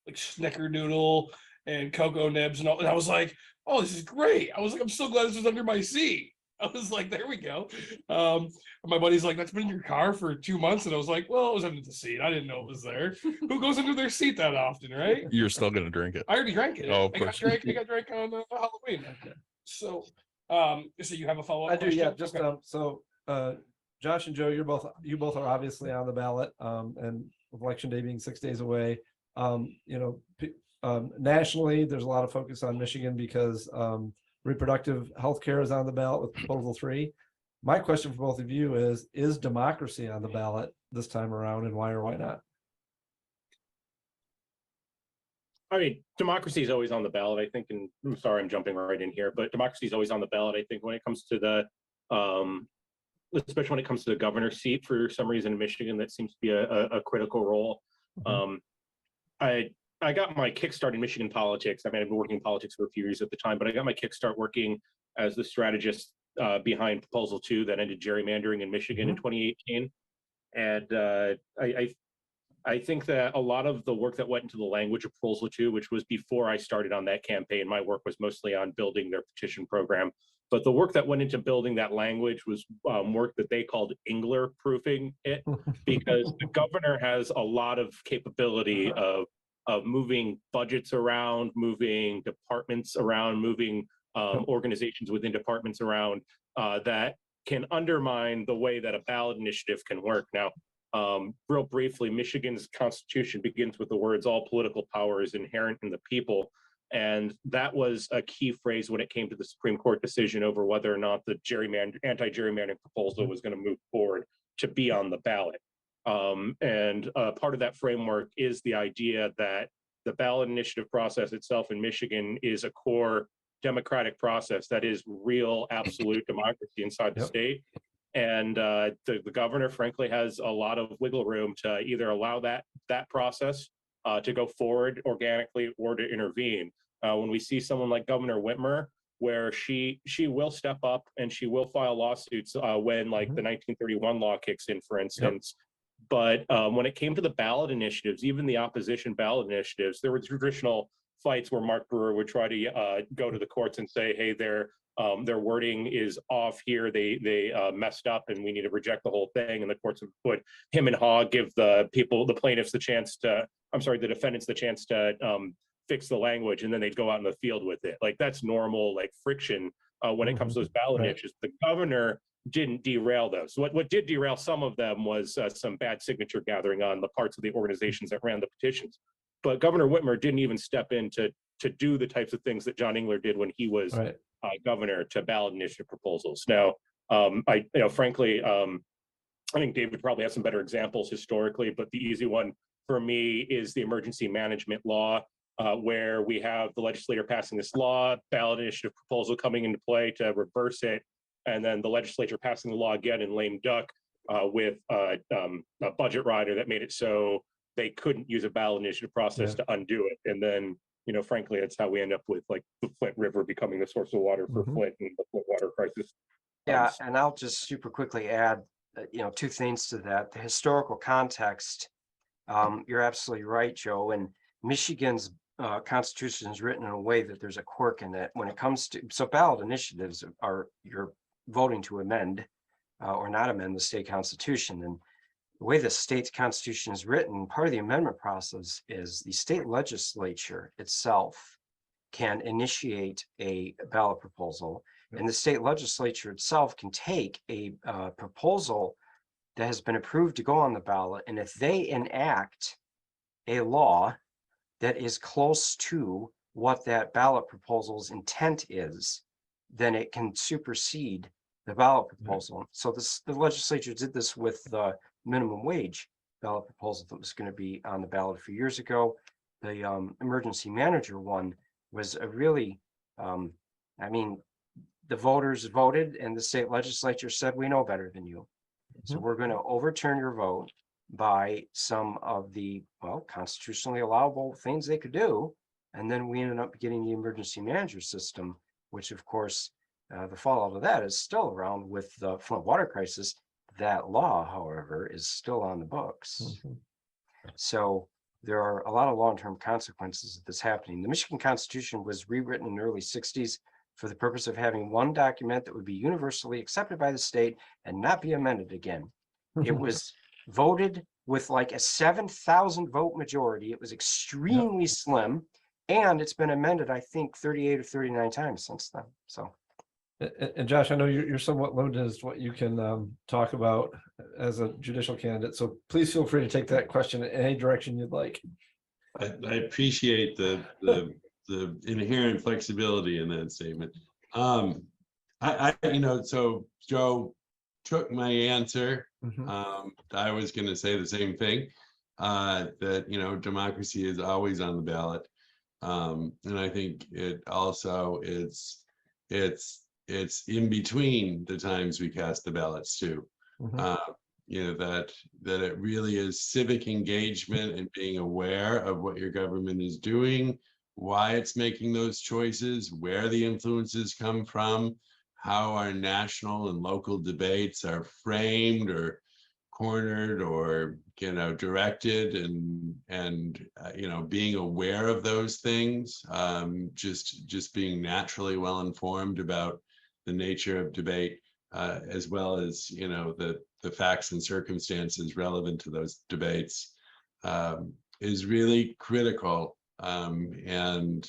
like snickerdoodle and cocoa nibs and all, and I was like, oh, this is great. I was like, I'm so glad this was under my seat. I was like, there we go. My buddy's like, that's been in your car for 2 months, and I was like, well, it was under the seat. I didn't know it was there. Who goes under their seat that often, right? You're still gonna drink it. I already drank it. Oh, of I got course. drank on Halloween. So so you have a follow-up I do, yeah. question? Just Okay. so Josh and Joe, you both are obviously on the ballot, and election day being 6 days away. Nationally, there's a lot of focus on Michigan because reproductive health care is on the ballot with Proposal 3. My question for both of you is democracy on the ballot this time around, and why or why not? I mean, democracy is always on the ballot, I think, and I'm sorry I'm jumping right in here, but democracy is always on the ballot. I think when it comes to the, especially when it comes to the governor's seat, for some reason in Michigan, that seems to be a critical role. I got my kickstart in Michigan politics. I mean, I've been working in politics for a few years at the time, but I got my kickstart working as the strategist behind Proposal 2 that ended gerrymandering in Michigan in 2018. And I think that a lot of the work that went into the language of Proposal 2, which was before I started on that campaign, my work was mostly on building their petition program. But the work that went into building that language was work that they called Engler proofing it, because the governor has a lot of capability of moving budgets around, moving departments around, moving organizations within departments around that can undermine the way that a ballot initiative can work. Now, real briefly, Michigan's constitution begins with the words, all political power is inherent in the people. And that was a key phrase when it came to the Supreme Court decision over whether or not the anti-gerrymandering proposal was going to move forward to be on the ballot. And part of that framework is the idea that the ballot initiative process itself in Michigan is a core democratic process that is real, absolute democracy inside the state. And the governor, frankly, has a lot of wiggle room to either allow that process to go forward organically or to intervene. When we see someone like Governor Whitmer, where she will step up and she will file lawsuits when like the 1931 law kicks in, for instance. But when it came to the ballot initiatives, even the opposition ballot initiatives, there were traditional fights where Mark Brewer would try to go to the courts and say, hey, their wording is off here. They messed up and we need to reject the whole thing. And the courts would put him and Haw, give the plaintiffs the chance to, the defendants the chance to fix the language, and then they'd go out in the field with it. Like that's normal, like friction when it comes to those ballot initiatives. The governor didn't derail those. What did derail some of them was some bad signature gathering on the parts of the organizations that ran the petitions. But Governor Whitmer didn't even step in to do the types of things that John Engler did when he was governor to ballot initiative proposals. Now, frankly, I think David probably has some better examples historically, but the easy one for me is the emergency management law, where we have the legislator passing this law, ballot initiative proposal coming into play to reverse it, and then the legislature passing the law again in lame duck, with a budget rider that made it so they couldn't use a ballot initiative process to undo it. And then, frankly, that's how we end up with like the Flint River becoming the source of water for Flint and the Flint water crisis. Yeah, and I'll just super quickly add, two things to that. The historical context. You're absolutely right, Joe. And Michigan's constitution is written in a way that there's a quirk in it when it comes to, so ballot initiatives are, you're voting to amend or not amend the state constitution. And the way the state constitution is written, part of the amendment process is the state legislature itself can initiate a ballot proposal, and the state legislature itself can take a proposal that has been approved to go on the ballot, and if they enact a law that is close to what that ballot proposal's intent is, then it can supersede the ballot proposal. So the legislature did this with the minimum wage ballot proposal that was going to be on the ballot a few years ago. The emergency manager one was a really, the voters voted and the state legislature said, we know better than you. So we're going to overturn your vote by some of the, constitutionally allowable things they could do. And then we ended up getting the emergency manager system, which of course, the fallout of that is still around with the Flint water crisis. That law, however, is still on the books. So there are a lot of long-term consequences of this happening. The Michigan Constitution was rewritten in the early 60s for the purpose of having one document that would be universally accepted by the state and not be amended again. It was voted with like a 7,000 vote majority. It was extremely slim, and it's been amended, I think, 38 or 39 times since then. So. And Josh, I know you're somewhat limited as to what you can talk about as a judicial candidate. So please feel free to take that question in any direction you'd like. I appreciate the inherent flexibility in that statement. So Joe took my answer. I was going to say the same thing, that, democracy is always on the ballot. And I think it also it's in between the times we cast the ballots too. That it really is civic engagement and being aware of what your government is doing, why it's making those choices, where the influences come from, how our national and local debates are framed or cornered or directed, and being aware of those things, just being naturally well informed about the nature of debate, as well as the facts and circumstances relevant to those debates, is really critical. And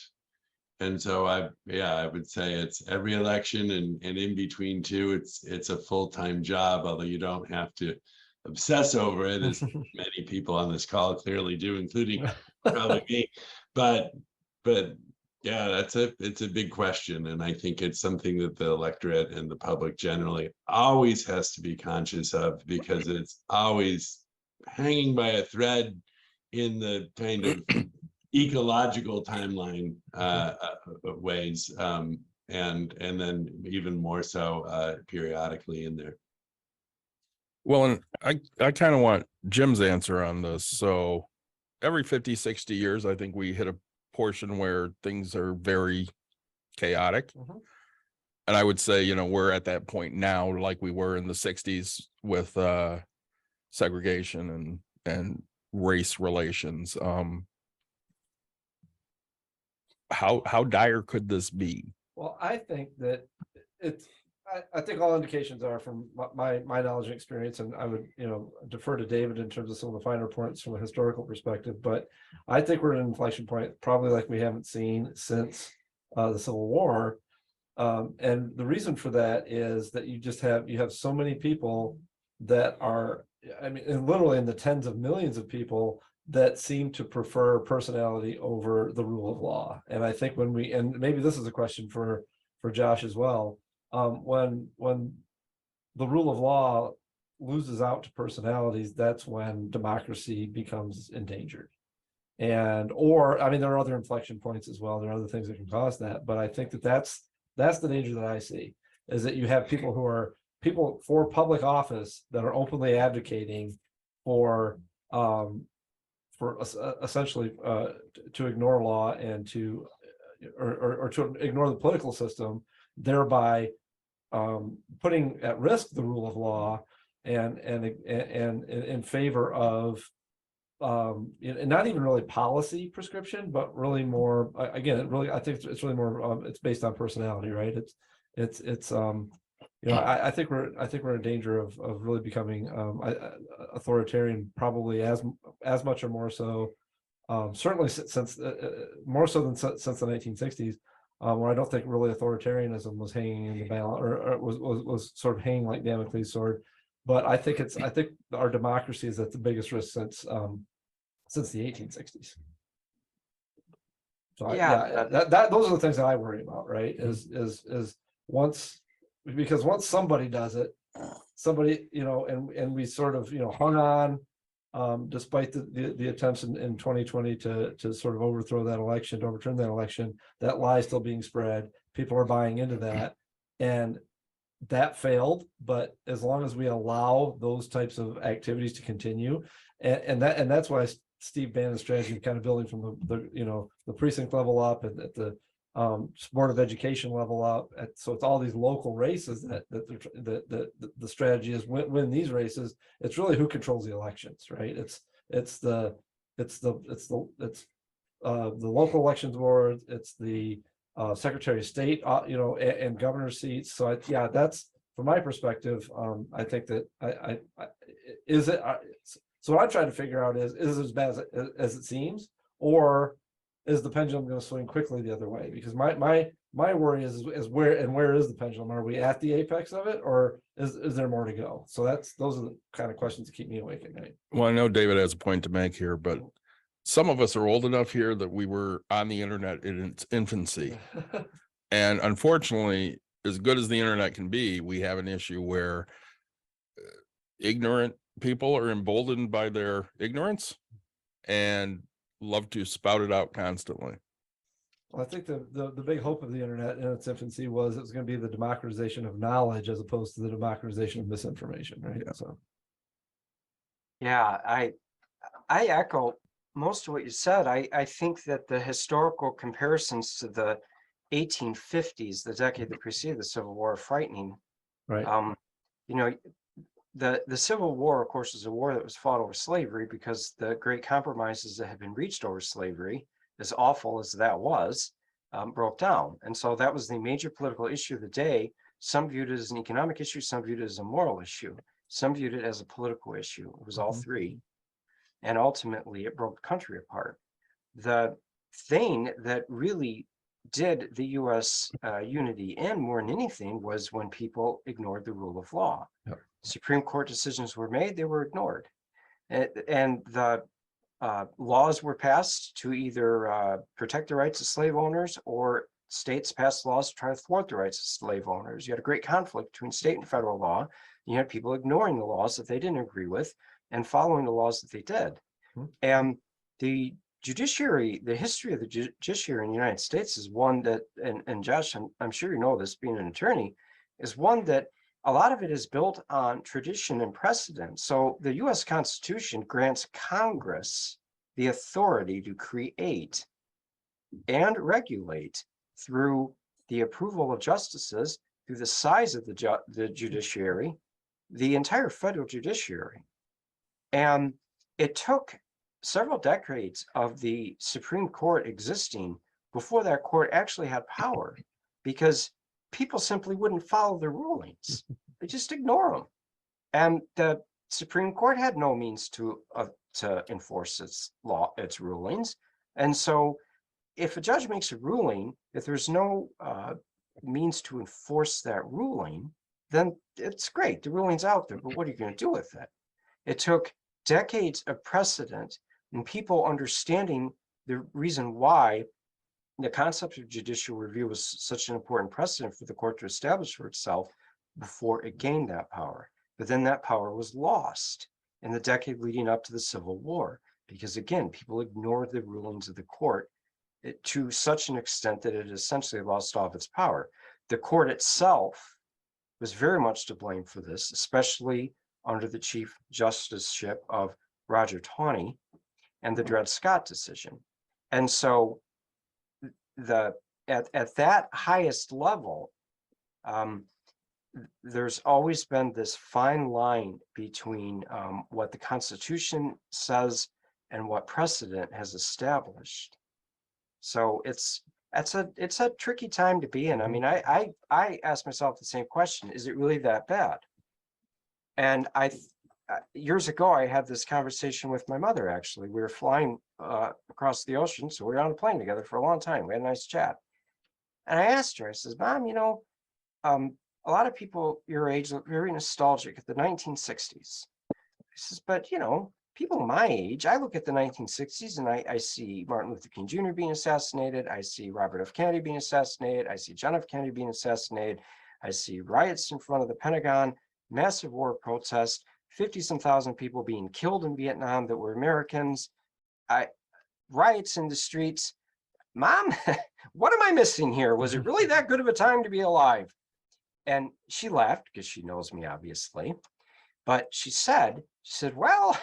so I would say it's every election and in between too. It's a full-time job, although you don't have to obsess over it, as many people on this call clearly do, including probably me. But yeah, it's a big question, and I think it's something that the electorate and the public generally always has to be conscious of, because it's always hanging by a thread in the kind of ecological timeline ways, and then even more so periodically in there. Well, and I kind of want Jim's answer on this. So every 50, 60 years, I think we hit a portion where things are very chaotic. And I would say, we're at that point now, like we were in the 60s with segregation and race relations. How dire could this be? Well, I think that I think all indications are, from my knowledge and experience, and I would defer to David in terms of some of the finer points from a historical perspective, but I think we're at an inflection point probably like we haven't seen since the Civil War. And the reason for that is that you have so many people that are, literally in the tens of millions of people that seem to prefer personality over the rule of law. And I think and maybe this is a question for Josh as well, when the rule of law loses out to personalities, that's when democracy becomes endangered. There are other inflection points as well. There are other things that can cause that, but I think that's the danger that I see, is that you have people who are people for public office that are openly advocating for essentially to ignore law and to or to ignore the political system, thereby putting at risk the rule of law and in favor of and not even really policy prescription, but really more again, really I think it's really more it's based on personality, right? It's you know, I think we're in danger of really becoming authoritarian, probably as much or more so, certainly since more so than since the 1960s, where I don't think really authoritarianism was hanging in the balance, or was sort of hanging like Damocles' sword. But I think our democracy is at the biggest risk since the 1860s. So those are the things that I worry about, right? Is once somebody does it, somebody, you know, and we sort of, you know, hung on despite the attempts in 2020 to sort of overturn that election, that lie still being spread. People are buying into that, and that failed. But as long as we allow those types of activities to continue, and that's why Steve Bannon's strategy of kind of building from the precinct level up and at the Board of Education level up. So it's all these local races that the strategy is win these races. It's really who controls the elections, right? It's the local elections board. It's the Secretary of State, and governor seats. So that's from my perspective. I think that is it. So what I'm trying to figure out is it as bad as it seems, or is the pendulum going to swing quickly the other way? Because my worry is where is the pendulum? Are we at the apex of it, or is there more to go? So those are the kind of questions that keep me awake at night. Well, I know David has a point to make here, but some of us are old enough here that we were on the internet in its infancy. And unfortunately, as good as the internet can be, we have an issue where ignorant people are emboldened by their ignorance and love to spout it out constantly. Well, I think the big hope of the internet in its infancy was it was going to be the democratization of knowledge as opposed to the democratization of misinformation, right? Yeah. So Yeah, I echo most of what you said. I think that the historical comparisons to the 1850s, the decade that preceded the Civil War, are frightening. right. The Civil War, of course, is a war that was fought over slavery because the great compromises that had been reached over slavery, as awful as that was, broke down. And so that was the major political issue of the day. Some viewed it as an economic issue, some viewed it as a moral issue, some viewed it as a political issue. It was all three. And ultimately, it broke the country apart. The thing that really did the U.S. Unity end more than anything was when people ignored the rule of law. Yep. Supreme Court decisions were made, they were ignored. And the laws were passed to either protect the rights of slave owners, or states passed laws to try to thwart the rights of slave owners. You had a great conflict between state and federal law. You had people ignoring the laws that they didn't agree with and following the laws that they did. And the judiciary, the history of the judiciary in the United States is one that, and Josh, I'm sure you know this, being an attorney, is one that a lot of it is built on tradition and precedent. So the US Constitution grants Congress the authority to create and regulate through the approval of justices, through the size of the judiciary, the entire federal judiciary. And it took several decades of the Supreme Court existing before that court actually had power, because people simply wouldn't follow the rulings. They just ignore them. And the Supreme Court had no means to enforce its rulings. And so if a judge makes a ruling, if there's no means to enforce that ruling, then it's great. The ruling's out there, but what are you going to do with it? It took decades of precedent and people understanding the reason why the concept of judicial review was such an important precedent for the court to establish for itself before it gained that power. But then that power was lost in the decade leading up to the Civil War, because again, people ignored the rulings of the court to such an extent that it essentially lost all of its power. The court itself was very much to blame for this, especially under the Chief Justiceship of Roger Taney and the Dred Scott decision. And so at that highest level, there's always been this fine line between what the Constitution says and what precedent has established. So it's a tricky time to be in. I mean, I ask myself the same question: is it really that bad? And years ago, I had this conversation with my mother. Actually, we were flying across the ocean, so we were on a plane together for a long time. We had a nice chat, and I asked her. I says, "Mom, a lot of people your age look very nostalgic at the 1960s." I says, "But people my age, I look at the 1960s and I see Martin Luther King Jr. being assassinated. I see Robert F. Kennedy being assassinated. I see John F. Kennedy being assassinated. I see riots in front of the Pentagon, massive war protests, 50-some thousand people being killed in Vietnam that were Americans, riots in the streets. Mom, what am I missing here? Was it really that good of a time to be alive?" And she laughed because she knows me, obviously. But she said, "Well,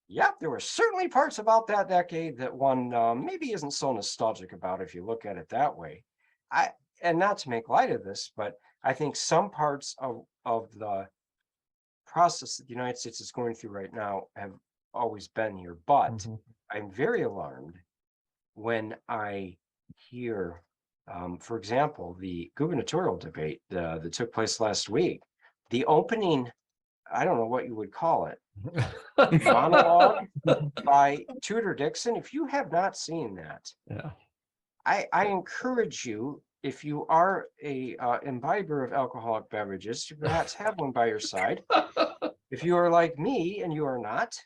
yep, there were certainly parts about that decade that one maybe isn't so nostalgic about if you look at it that way." And not to make light of this, but I think some parts of the process that the United States is going through right now have always been here. But I'm very alarmed when I hear, for example, the gubernatorial debate that took place last week, the opening, I don't know what you would call it, monologue by Tudor Dixon. If you have not seen that, Yeah. I encourage you, if you are a imbiber of alcoholic beverages, to perhaps have one by your side. If you are like me and you are not,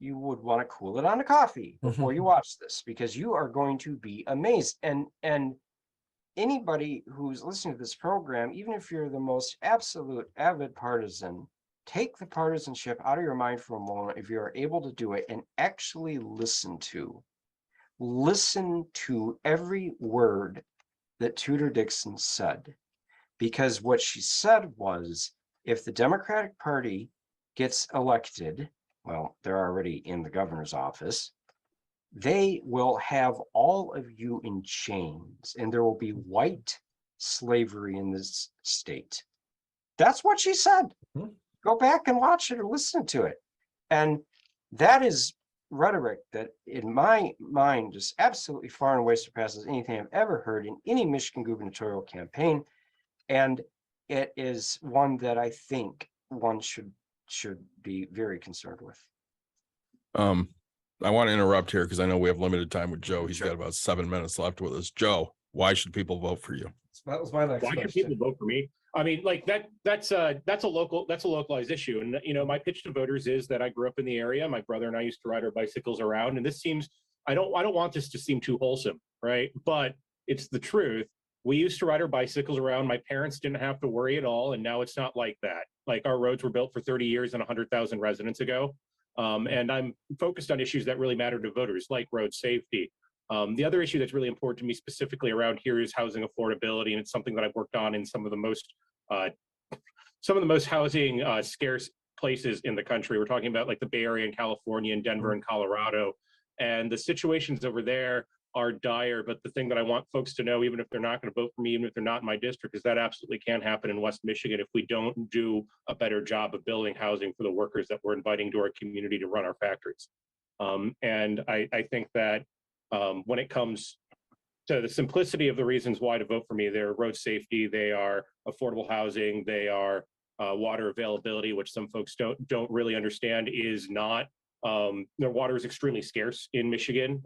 you would want to cool it on a coffee before you watch this, because you are going to be amazed. And anybody who's listening to this program, even if you're the most absolute avid partisan, take the partisanship out of your mind for a moment if you are able to do it, and actually listen to every word that Tudor Dixon said. Because what she said was, if the Democratic Party gets elected, well, they're already in the governor's office, they will have all of you in chains, and there will be white slavery in this state. That's what she said. Go back and watch it or listen to it. And that is rhetoric that, in my mind, just absolutely far and away surpasses anything I've ever heard in any Michigan gubernatorial campaign. And it is one that I think one should be very concerned with. I want to interrupt here because I know we have limited time with Joe. He's got about 7 minutes left with us. Joe, why should people vote for you? That was my next Why question. should people vote for me? I mean, like that's a localized issue. And my pitch to voters is that I grew up in the area. My brother and I used to ride our bicycles around. And this seems, I don't want this to seem too wholesome, right? But it's the truth. We used to ride our bicycles around. My parents didn't have to worry at all. And now it's not like that. Like, our roads were built for 30 years and 100,000 residents ago. And I'm focused on issues that really matter to voters, like road safety. The other issue that's really important to me specifically around here is housing affordability, and it's something that I've worked on in some of the most housing scarce places in the country. We're talking about like the Bay Area in California and Denver and Colorado, and the situations over there are dire. But the thing that I want folks to know, even if they're not going to vote for me, even if they're not in my district, is that absolutely can happen in West Michigan if we don't do a better job of building housing for the workers that we're inviting to our community to run our factories. And I think that when it comes to the simplicity of the reasons why to vote for me, they're road safety, they are affordable housing, they are water availability, which some folks don't really understand is not. Their water is extremely scarce in Michigan.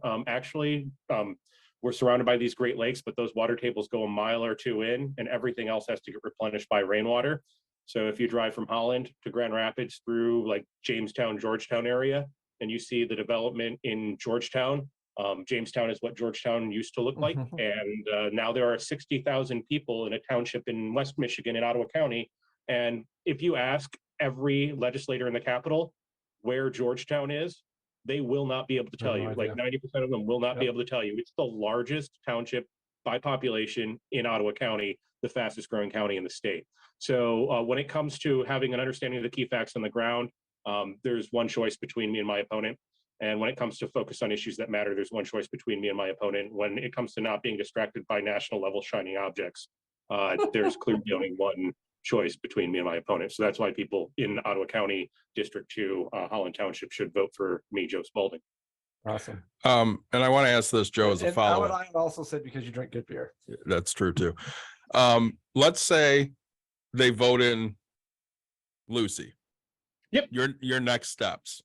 We're surrounded by these Great Lakes, but those water tables go a mile or two in, and everything else has to get replenished by rainwater. So if you drive from Holland to Grand Rapids through like Jamestown, Georgetown area, and you see the development in Georgetown, Jamestown is what Georgetown used to look like. And now there are 60,000 people in a township in West Michigan in Ottawa County. And if you ask every legislator in the Capitol where Georgetown is, they will not be able to tell you. Like 90% of them will not be able to tell you. It's the largest township by population in Ottawa County. the fastest growing county in the state. So when it comes to having an understanding of the key facts on the ground, there's one choice between me and my opponent. And when it comes to focus on issues that matter, there's one choice between me and my opponent. When it comes to not being distracted by national level shiny objects, there's clearly only one choice between me and my opponent. So that's why people in Ottawa County, District 2, Holland Township should vote for me, Joe Spalding. Awesome. And I want to ask this, Joe, as a And follow-up. I would also say because you drink good beer. That's true too. Let's say they vote in Lucy. Yep. Your next steps.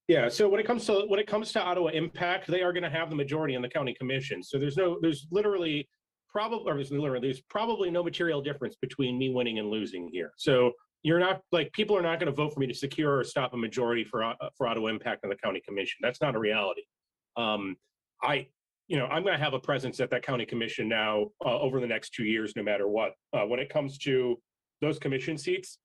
Yeah, so when it comes to Ottawa Impact, they are going to have the majority in the county commission. So there's probably no material difference between me winning and losing here. So you're not like, people are not going to vote for me to secure or stop a majority for Ottawa Impact on the county commission. That's not a reality. I'm going to have a presence at that county commission now over the next 2 years, no matter what. When it comes to those commission seats,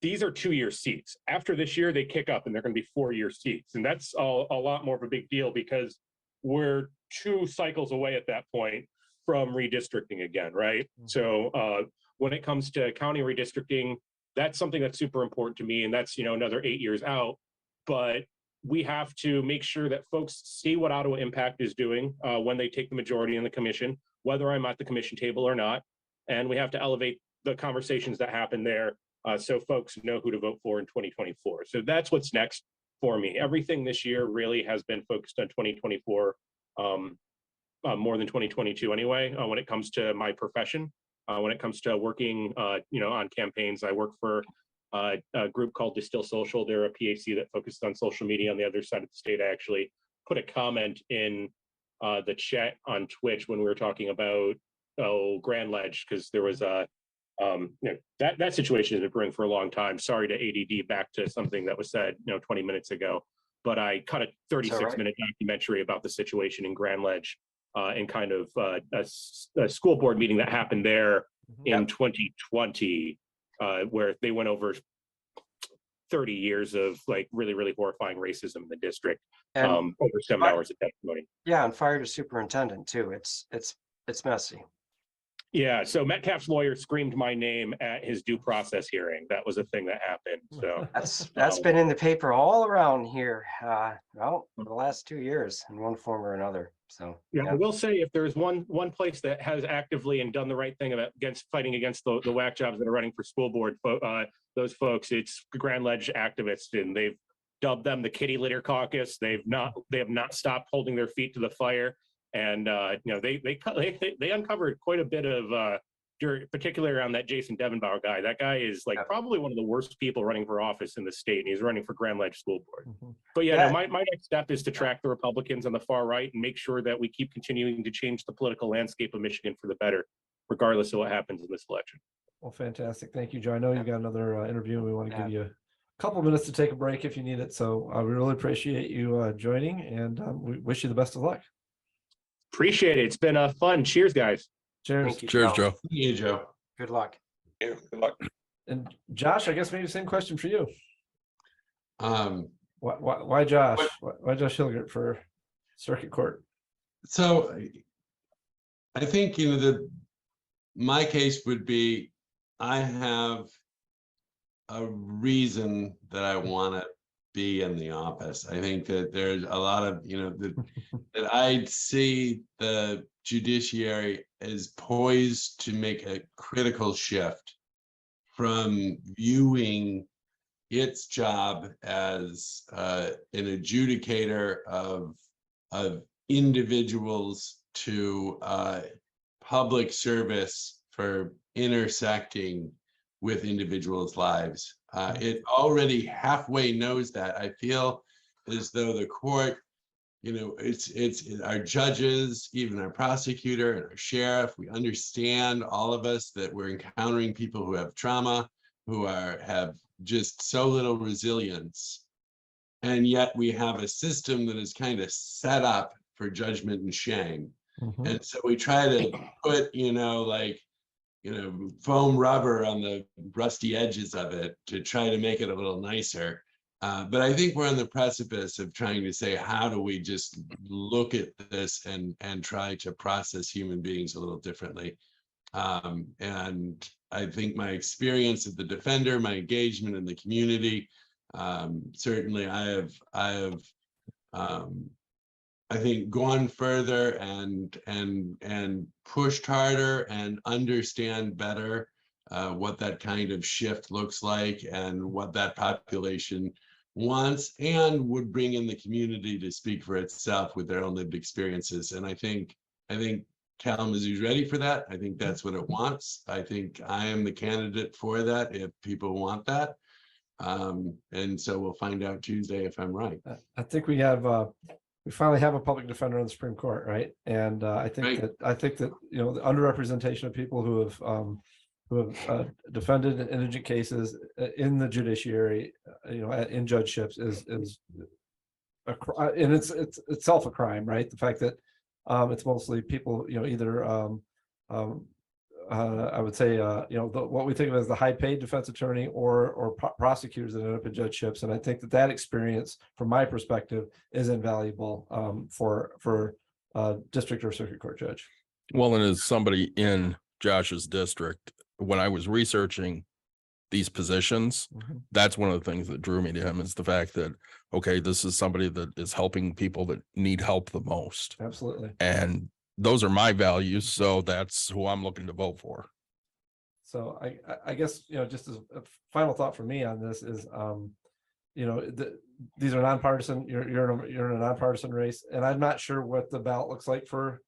these are 2-year seats. After this year, they kick up and they're going to be 4-year seats. And that's a lot more of a big deal because we're 2 cycles away at that point from redistricting again, right? So when it comes to county redistricting, that's something that's super important to me. And that's, another 8 years out. But we have to make sure that folks see what Ottawa Impact is doing when they take the majority in the commission, whether I'm at the commission table or not. And we have to elevate the conversations that happen there so folks know who to vote for in 2024. So that's what's next for me. Everything this year really has been focused on 2024, more than 2022 anyway, when it comes to my profession. When it comes to working, on campaigns, I work for a group called Distill Social. They're a PAC that focuses on social media on the other side of the state. I actually put a comment in the chat on Twitch when we were talking about Grand Ledge, because there was a that situation has been brewing for a long time. Sorry to ADD back to something that was said 20 minutes ago, but I cut a 36-minute documentary about the situation in Grand Ledge and kind of a school board meeting that happened there in 2020 where they went over 30 years of like really, really horrifying racism in the district, over 7 hours of testimony. Yeah, and fired a superintendent too. It's messy. Yeah, so Metcalf's lawyer screamed my name at his due process hearing. That was a thing that happened. So that's been in the paper all around here. For the last 2 years in one form or another. So yeah, I will say if there's one place that has actively and done the right thing against fighting against the whack jobs that are running for school board, those folks, it's Grand Ledge activists, and they've dubbed them the Kitty Litter Caucus. They have not stopped holding their feet to the fire. And they uncovered quite a bit of particularly around that Jason Devenbauer guy. That guy is probably one of the worst people running for office in the state, and he's running for Grand Ledge School Board. But my next step is to track the Republicans on the far right and make sure that we keep continuing to change the political landscape of Michigan for the better, regardless of what happens in this election. Well, fantastic. Thank you, Joe. I know you got another interview, and we want to give you a couple minutes to take a break if you need it. So we really appreciate you joining, and we wish you the best of luck. Appreciate it. It's been fun. Cheers, guys. Cheers. Cheers, Joe. Thank you, Joe. Good luck. Yeah, good luck. And Josh, I guess maybe the same question for you. Why Josh? Why Josh Hilgert for circuit court? So I think, my case would be, I have a reason that I want to be in the office. I think that there's a lot of, that I see the judiciary as poised to make a critical shift from viewing its job as an adjudicator of individuals to public service for intersecting with individuals' lives. It already halfway knows that. I feel as though the court, it's our judges, even our prosecutor and our sheriff, we understand, all of us, that we're encountering people who have trauma, who have just so little resilience. And yet we have a system that is kind of set up for judgment and shame. And so we try to put, foam rubber on the rusty edges of it to try to make it a little nicer. But I think we're on the precipice of trying to say, how do we just look at this and try to process human beings a little differently? And I think my experience as the defender, my engagement in the community, certainly I have I think gone further and pushed harder and understand better what that kind of shift looks like and what that population wants, and would bring in the community to speak for itself with their own lived experiences. And I think Kalamazoo's ready for that. I think that's what it wants. I think I am the candidate for that if people want that. And so we'll find out Tuesday if I'm right. I think we finally have a public defender on the Supreme Court, right? And I think that you know, the underrepresentation of people who have defended indigent cases in the judiciary, you know, in judgeships is and it's itself a crime, right? The fact that it's mostly people, you know, either I would say, you know, what we think of as the high paid defense attorney or prosecutors that end up in judgeships. And I think that experience, from my perspective, is invaluable for district or circuit court judge. Well, and as somebody in Josh's district, when I was researching these positions, that's one of the things that drew me to him, is the fact that, okay, this is somebody that is helping people that need help the most. Absolutely. And those are my values. So that's who I'm looking to vote for. So I guess, you know, just as a final thought for me on this is, you know, these are nonpartisan. You're in a nonpartisan race, and I'm not sure what the ballot looks like for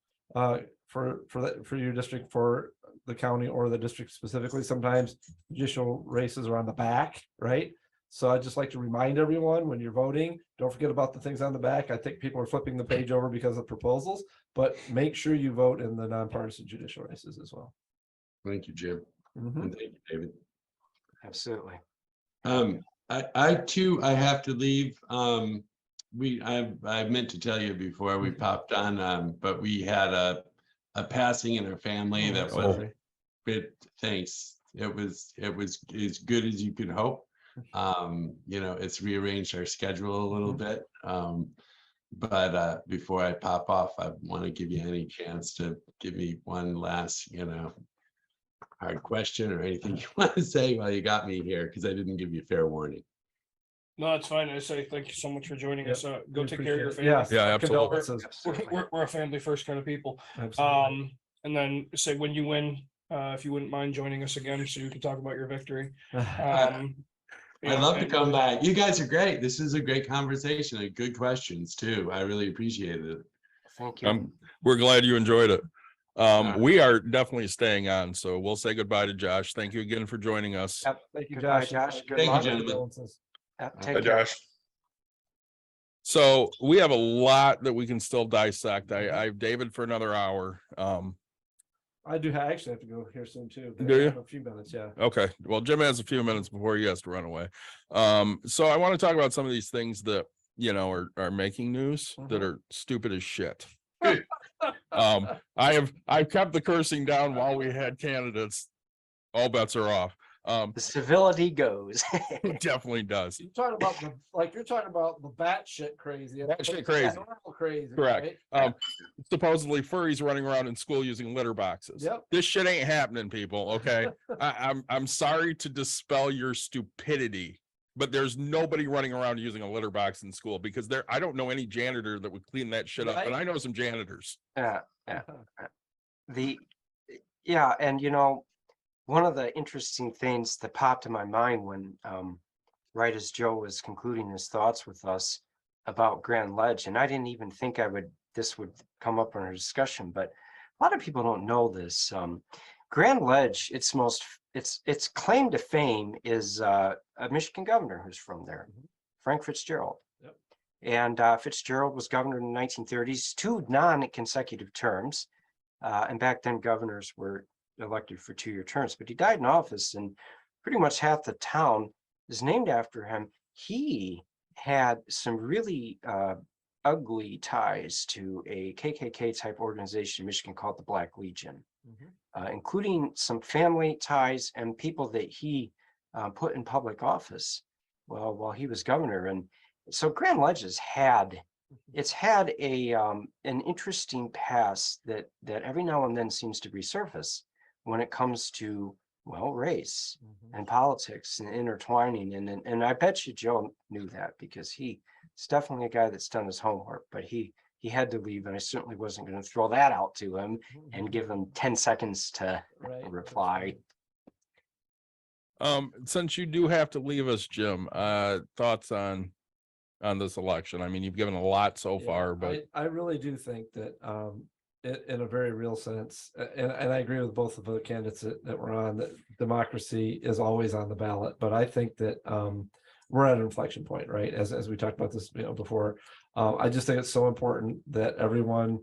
your district, for the county or the district specifically. Sometimes judicial races are on the back, right? So I'd just like to remind everyone, when you're voting, don't forget about the things on the back. I think people are flipping the page over because of proposals, but make sure you vote in the nonpartisan judicial races as well. Thank you, Jim. And thank you, David. Absolutely. I too, I have to leave. I meant to tell you before we popped on, but we had a passing in our family that was thanks. It was as good as you could hope. You know, it's rearranged our schedule a little bit. But before I pop off, I want to give you any chance to give me one last, you know, hard question or anything you want to say while you got me here, because I didn't give you fair warning. No, it's fine. I say thank you so much for joining us. Go We take care of your appreciate family. it. Yeah, absolutely. Condolences. We're a family first kind of people. Absolutely. And then say when you win, if you wouldn't mind joining us again, so you can talk about your victory. I'd love to come back. You guys are great. This is a great conversation and good questions too. I really appreciated it. Thank you. We're glad you enjoyed it. We are definitely staying on, so we'll say goodbye to Josh. Thank you again for joining us. Yep. Thank you, Goodbye, Josh. Josh. Good Thank you, luck. gentlemen. Condolences. Yep, Hi, take care. Josh. So we have a lot that we can still dissect. I have David for another hour. I actually have to go here soon too. Do you? I have a few minutes, yeah. Okay. Well, Jim has a few minutes before he has to run away. So I want to talk about some of these things that, you know, are making news that are stupid as shit. I've kept the cursing down while we had candidates. All bets are off. The civility goes. It definitely does. You're talking about the batshit crazy. Batshit crazy. Normal crazy. Correct. Right? Supposedly furries running around in school using litter boxes. Yep. This shit ain't happening, people. Okay. I'm sorry to dispel your stupidity, but there's nobody running around using a litter box in school, because I don't know any janitor that would clean that shit up, Right. but I know some janitors. Yeah, and you know, one of the interesting things that popped in my mind when right as Joe was concluding his thoughts with us about Grand Ledge, and I didn't even think this would come up in our discussion, but a lot of people don't know this. Grand Ledge, its claim to fame is a Michigan governor who's from there, Frank Fitzgerald. Yep. And Fitzgerald was governor in the 1930s, 2 non-consecutive terms. And back then governors were elected for 2-year terms, but he died in office and pretty much half the town is named after him. He had some really ugly ties to a KKK type organization in Michigan called the Black Legion, including some family ties and people that he put in public office while he was governor. And so Grand Ledge has had an interesting past that every now and then seems to resurface. when it comes to, well, race and politics and intertwining. And I bet you Joe knew that, because he's definitely a guy that's done his homework, but he had to leave, and I certainly wasn't going to throw that out to him and give him 10 seconds to reply. Since you do have to leave us, Jim, thoughts on this election? I mean, you've given a lot so far, but I really do think that in a very real sense, and I agree with both of the candidates that were on, that democracy is always on the ballot. But I think that we're at an inflection point, right? As we talked about this before. I just think it's so important that everyone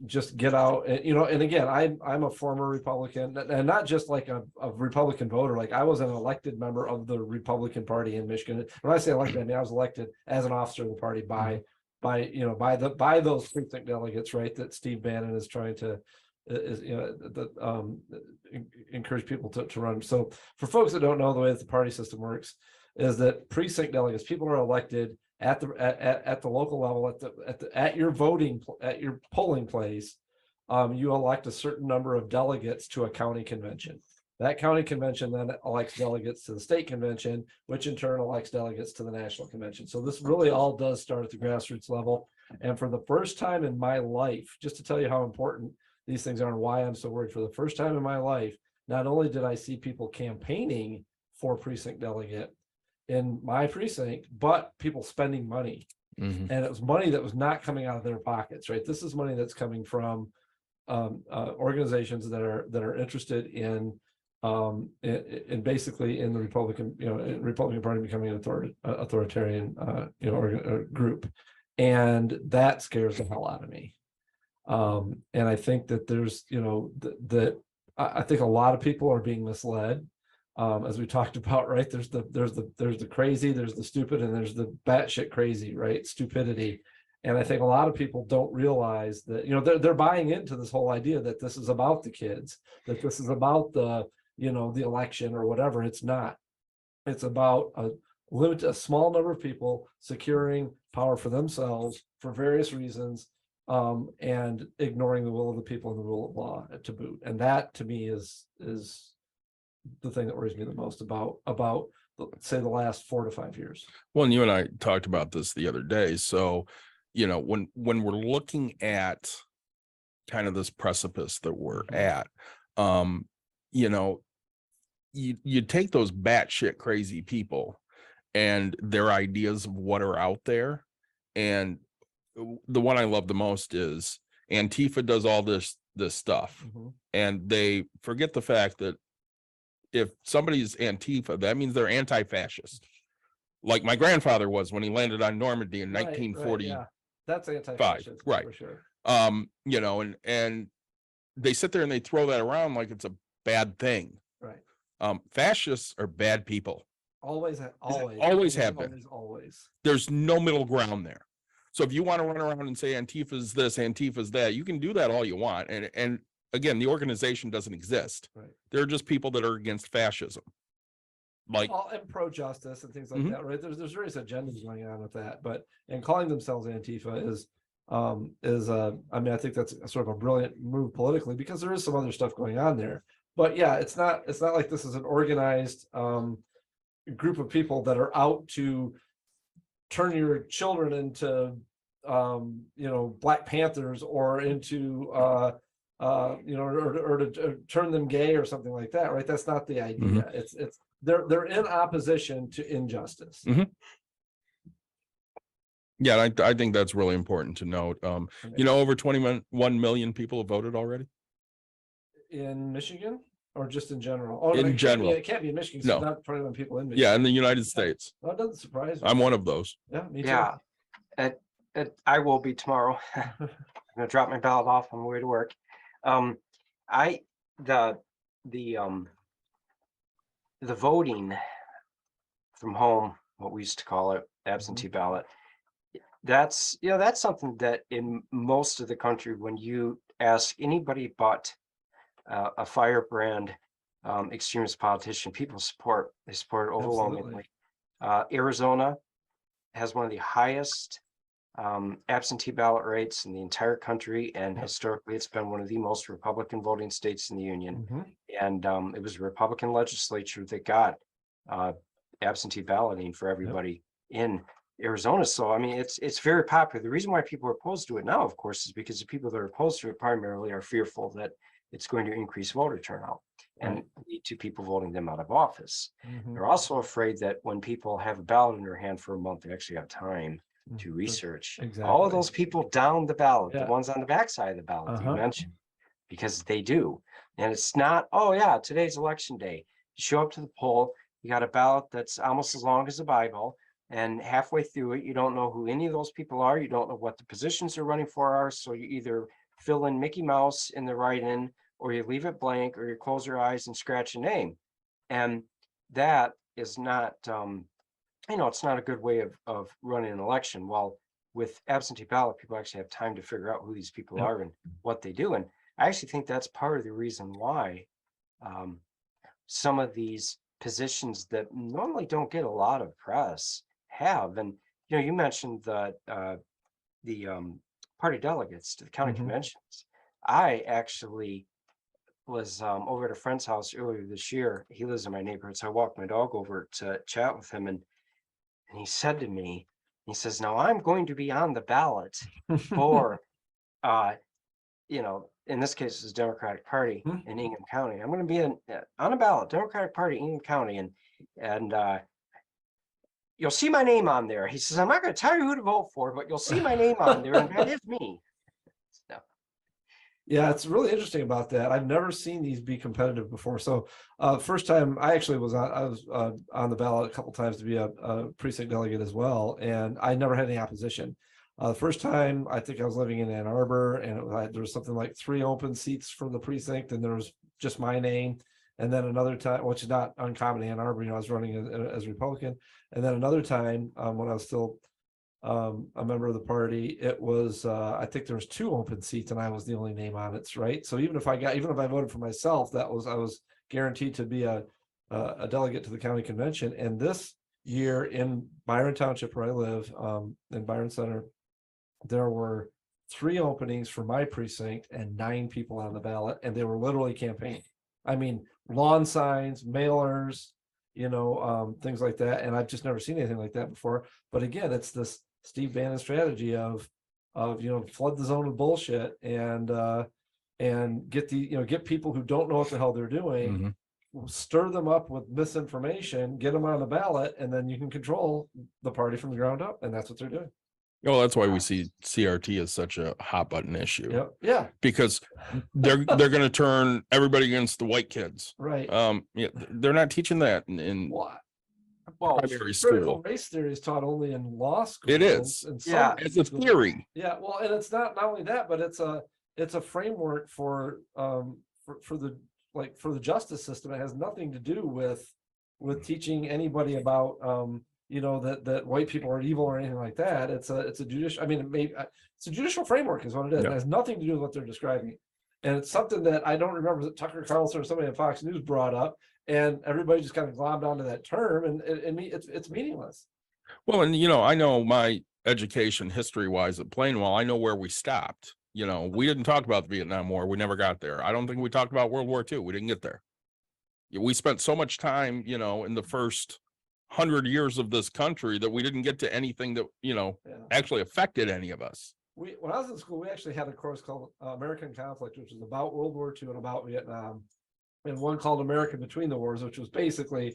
just get out and, and again, I'm a former Republican, and not just like a Republican voter. Like, I was an elected member of the Republican Party in Michigan. When I say elected, I mean I was elected as an officer of the party by those precinct delegates, right? That Steve Bannon is trying to encourage people to run. So for folks that don't know the way that the party system works, is that precinct delegates, people are elected at the local level, at your polling place. You elect a certain number of delegates to a county convention. That county convention then elects delegates to the state convention, which in turn elects delegates to the national convention. So this really all does start at the grassroots level. And for the first time in my life, just to tell you how important these things are and why I'm so worried, for the first time in my life, not only did I see people campaigning for precinct delegate in my precinct, but people spending money. And it was money that was not coming out of their pockets, right? This is money that's coming from organizations that are interested in basically in the Republican Party becoming an authoritarian group, and that scares the hell out of me. And I think that there's I think a lot of people are being misled, as we talked about, right? There's the crazy, there's the stupid, and there's the batshit crazy, right? Stupidity. And I think a lot of people don't realize that they're buying into this whole idea that this is about the kids, that this is about the election or whatever. It's not. It's about a small number of people securing power for themselves for various reasons, and ignoring the will of the people and the rule of law to boot. And that, to me, is the thing that worries me the most about say the last 4 to 5 years. Well, and you and I talked about this the other day. So, when we're looking at kind of this precipice that we're at, you take those batshit crazy people and their ideas of what are out there. And the one I love the most is Antifa does all this stuff, and they forget the fact that if somebody's Antifa, that means they're anti-fascist. Like my grandfather was when he landed on Normandy in 1940. Yeah. That's anti-fascist, right? For sure. And they sit there and they throw that around like it's a bad thing. Right. Fascists are bad people. Always have been. Always. There's no middle ground there. So if you want to run around and say Antifa's this, Antifa's that, you can do that all you want. And again, the organization doesn't exist. Right. They're just people that are against fascism. And pro-justice and things like that, right? There's various agendas going on with that, and calling themselves Antifa is I think that's sort of a brilliant move politically, because there is some other stuff going on there. But yeah, it's not like this is an organized group of people that are out to turn your children into Black Panthers or into or to turn them gay or something like that, right? That's not the idea. It's they're in opposition to injustice. Yeah, I think that's really important to note. Over 21 million people have voted already in Michigan, or just in general? In general, it can't be in Michigan. So not 21 people in Michigan. Yeah, in the United States. Well, it doesn't surprise me. I'm one of those. Yeah, me too. Yeah, I will be tomorrow. I'm gonna drop my ballot off on my way to work. The voting from home, what we used to call it, absentee ballot, that's something that in most of the country, when you ask anybody but a firebrand extremist politician, people support it overwhelmingly. Arizona has one of the highest absentee ballot rates in the entire country, and historically, it's been one of the most Republican voting states in the union. Mhm. And it was a Republican legislature that got absentee balloting for everybody in Arizona. So I mean, it's very popular. The reason why people are opposed to it now, of course, is because the people that are opposed to it primarily are fearful that it's going to increase voter turnout and lead to people voting them out of office. Mhm. They're also afraid that when people have a ballot in their hand for a month, they actually have time to research all Exactly. of those people down the ballot, Yeah. the ones on the backside of the ballot that you Uh-huh. mentioned, because they do. And it's not, oh yeah, today's election day. You show up to the poll, you got a ballot that's almost as long as the Bible, and halfway through it, you don't know who any of those people are. You don't know what the positions they're running for are. So you either fill in Mickey Mouse in the write-in, or you leave it blank, or you close your eyes and scratch a name. And that is not, it's not a good way of running an election. Well, with absentee ballot, people actually have time to figure out who these people Yep. are and what they do. And I actually think that's part of the reason why some of these positions that normally don't get a lot of press have. And you mentioned the party delegates to the county Mhm. conventions. I actually was over at a friend's house earlier this year. He lives in my neighborhood, so I walked my dog over to chat with him, and he said to me, he says, "Now I'm going to be on the ballot for, in this case, it's Democratic Party in Ingham County. I'm going to be on a ballot, Democratic Party, Ingham County, and you'll see my name on there." He says, "I'm not going to tell you who to vote for, but you'll see my name on there, and that is me." So, Yeah, it's really interesting about that. I've never seen these be competitive before. So, first time I actually was on the ballot a couple times to be a precinct delegate as well, and I never had any opposition. The first time I think I was living in Ann Arbor, and there was something like 3 open seats for the precinct, and there was just my name. And then another time, which is not uncommon in Ann Arbor, I was running as a Republican. And then another time when I was still a member of the party, it was I think there was 2 open seats and I was the only name on it, right? So even if I voted for myself, I was guaranteed to be a delegate to the county convention. And this year in Byron Township, where I live, in Byron Center, there were 3 openings for my precinct and 9 people on the ballot, and they were literally campaigning. I mean, lawn signs, mailers, things like that. And I've just never seen anything like that before. But again, it's this Steve Bannon strategy of flood the zone with bullshit and get get people who don't know what the hell they're doing, stir them up with misinformation, get them on the ballot, and then you can control the party from the ground up. And that's what they're doing. Well, that's why we see CRT as such a hot button issue. Yep. Yeah. Because they're going to turn everybody against the white kids. Right. Yeah, they're not teaching that in well, primary Critical school. race theory is taught only in law school. It is. And Yeah. It's a theory. Yeah. Well, and it's not only that, but it's a framework for the justice system. It has nothing to do with teaching anybody about that white people are evil or anything like that. It's a judicial. I mean, it's a judicial framework is what it is. Yeah. It has nothing to do with what they're describing, and it's something that I don't remember that Tucker Carlson or somebody on Fox News brought up, and everybody just kind of glommed onto that term, and it's meaningless. Well, and I know my education history wise at Plainwell, I know where we stopped. We didn't talk about the Vietnam War. We never got there. I don't think we talked about World War II. We didn't get there. We spent so much time, in the first 100 years of this country that we didn't get to anything that, actually affected any of us. When I was in school, we actually had a course called American Conflict, which was about World War II and about Vietnam, and one called America Between the Wars, which was basically,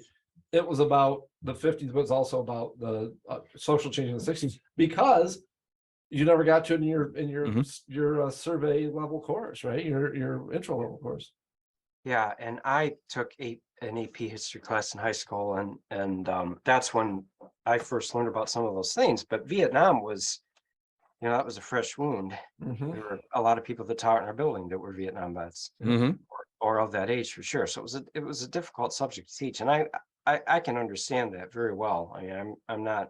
it was about the 50s, but it's also about the social change in the 60s, because you never got to it in your survey level course, right? Your intro level course. yeah, and I took an AP history class in high school, and that's when I first learned about some of those things. But Vietnam was, that was a fresh wound. There were a lot of people that taught in our building that were Vietnam vets, or of that age for sure. So it was a difficult subject to teach, and I can understand that very well. I mean, I'm not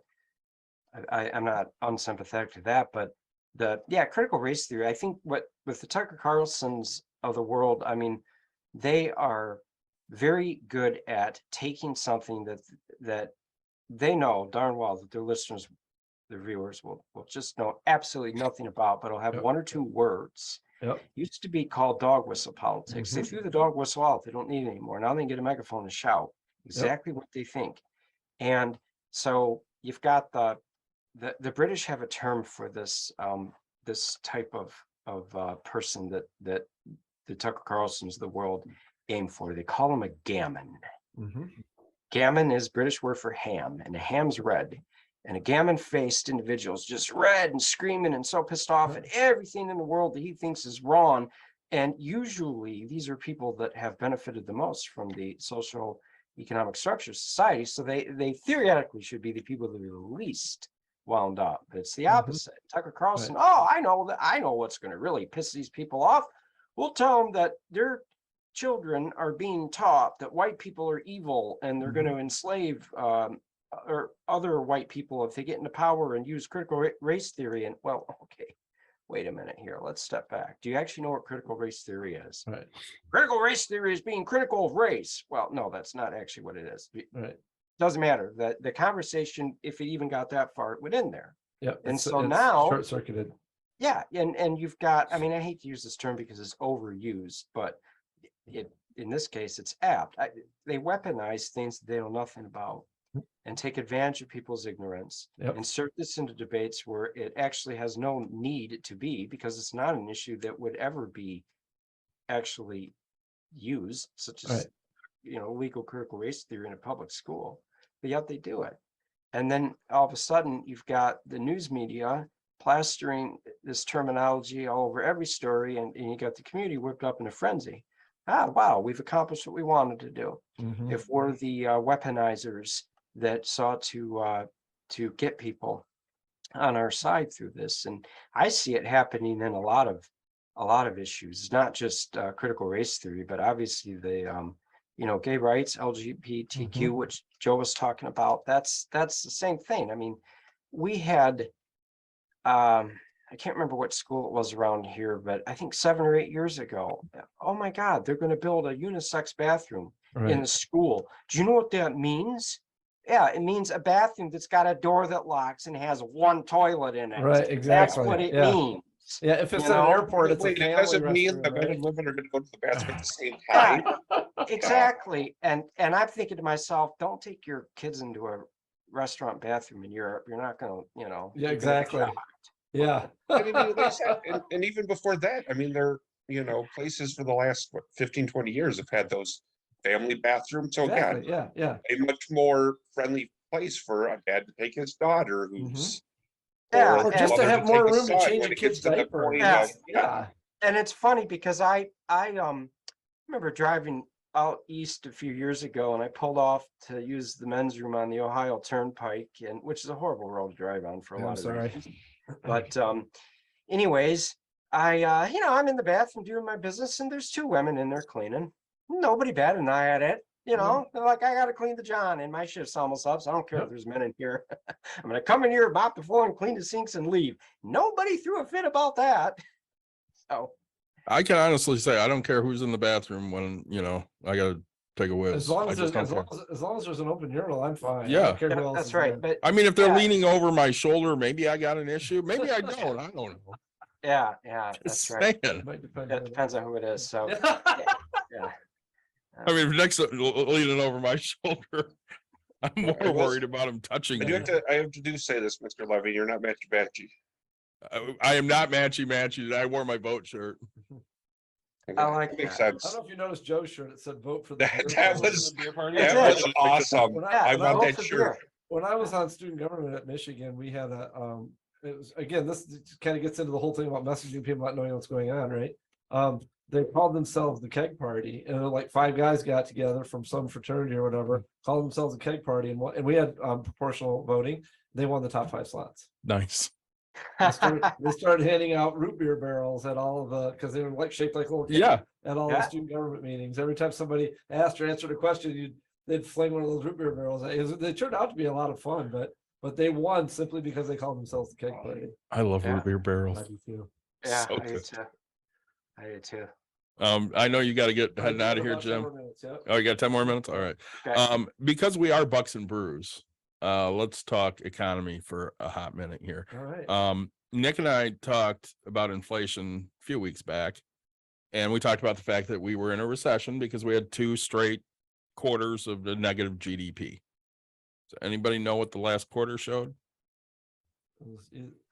unsympathetic to that, but critical race theory. I think with the Tucker Carlsons of the world, I mean, they are very good at taking something that they know darn well that their listeners the viewers will just know absolutely nothing about, but it'll have Yep. one or two words. Yep. Used to be called dog whistle politics. They threw the dog whistle out. They don't need it anymore. Now they can get a megaphone and shout exactly what they think. And so you've got the British have a term for this this type of person that the Tucker Carlson's of the world aim for. They call him a gammon. Gammon is British word for ham, and a ham's red. And a gammon-faced individual is just red and screaming and so pissed off at everything in the world that he thinks is wrong. And usually these are people that have benefited the most from the social economic structure of society. So they theoretically should be the people that are the least wound up. But it's the opposite. Tucker Carlson, oh, I know what's going to really piss these people off. We'll tell them that their children are being taught that white people are evil and they're going to enslave or other white people if they get into power and use critical race theory. And well, okay, wait a minute here. Let's step back. Do you actually know what critical race theory is? Right. Critical race theory is being critical of race. Well, no, that's not actually what it is. Right. Doesn't matter. The conversation, if it even got that far, it would end there. Yep. And it's- so it's now, short-circuited. yeah, and you've got, I mean, I hate to use this term because it's overused, but in this case, it's apt. They weaponize things that they know nothing about and take advantage of people's ignorance, insert this into debates where it actually has no need to be, because it's not an issue that would ever be actually used, such as, legal critical race theory in a public school, but yet they do it. And then all of a sudden you've got the news media plastering this terminology all over every story, and you got the community whipped up in a frenzy. Wow, we've accomplished what we wanted to do. If we're the weaponizers that sought to get people on our side through this. And I see it happening in a lot of issues. It's not just critical race theory, but obviously the gay rights, LGBTQ, which Joe was talking about. That's the same thing. I mean, we had I can't remember what school it was around here, but I think 7 or 8 years ago. Oh my God, they're going to build a unisex bathroom in the school. Do you know what that means? Yeah, it means a bathroom that's got a door that locks and has one toilet in it. Right, exactly. That's what it means. Yeah, if it's at an airport, it's Wait, a it family doesn't mean restroom, the men right? and women are going to go to the bathroom at the same time. Exactly. And I'm thinking to myself, don't take your kids into a restaurant bathroom in Europe. You're not going to, Yeah, you're gonna get exactly. shocked. Yeah. I mean, like I said, and even before that, I mean, there, places for the last 15, 20 years have had those family bathrooms. So Exactly. again, Yeah. a much more friendly place for a dad to take his daughter who's Yeah, Or and- just to mother have more take his room to son change when a it kid's gets to the diaper. point Yeah. of- Yeah. And it's funny because I remember driving out east a few years ago, and I pulled off to use the men's room on the Ohio Turnpike, and which is a horrible road to drive on for a I'm lot of sorry. reasons. But anyways, I'm in the bathroom doing my business, and there's 2 women in there cleaning. Nobody batted an eye at it. They're like, I gotta clean the John, and my shift's almost up, so I don't care if there's men in here. I'm gonna come in here, mop the floor, and clean the sinks and leave. Nobody threw a fit about that. So I can honestly say I don't care who's in the bathroom when I gotta take a whiz. As long I as just there's, don't care. as long as there's an open urinal, I'm fine. I Yeah. don't care who else that's is right. there. But I mean, if they're Yeah. leaning over my shoulder, maybe I got an issue. Maybe I don't. I don't know. yeah, that's Just right. saying. Might depend That on- depends on who it is. So yeah. I mean, if next leaning over my shoulder, I'm I more will- worried about him touching I me. have to say this, Mr. Levy, you're not matchy. I am not matchy. I wore my boat shirt. I like Makes that. I sense. don't know if you noticed Joe's shirt. It said vote for the That- beer that party. was- Beer party. That did. was awesome. When Yeah, I when want was that for shirt. beer. When I was on student government at Michigan, we had it was, again, this kind of gets into the whole thing about messaging people not knowing what's going on, right? They called themselves the keg party, and like 5 guys got together from some fraternity or whatever, called themselves a keg party, and we had proportional voting. They won the top 5 slots. Nice. They started handing out root beer barrels at all of the, because they were like shaped like little kids Yeah. at all the Yeah. student government meetings. Every time somebody asked or answered a question, they'd fling one of those root beer barrels. They turned out to be a lot of fun, but they won simply because they called themselves the keg party. I love Yeah. root beer I barrels. do too. Yeah, So I do good. too. I do too. I know you got to get heading out of here, About 10 Jim. more minutes, yeah. Oh, you got 10 more minutes? All right. Okay. Because we are Bucks and Brews, let's talk economy for a hot minute here. All right. Nick and I talked about inflation a few weeks back, and we talked about the fact that we were in a recession because we had 2 straight quarters of the negative GDP. So anybody know what the last quarter showed?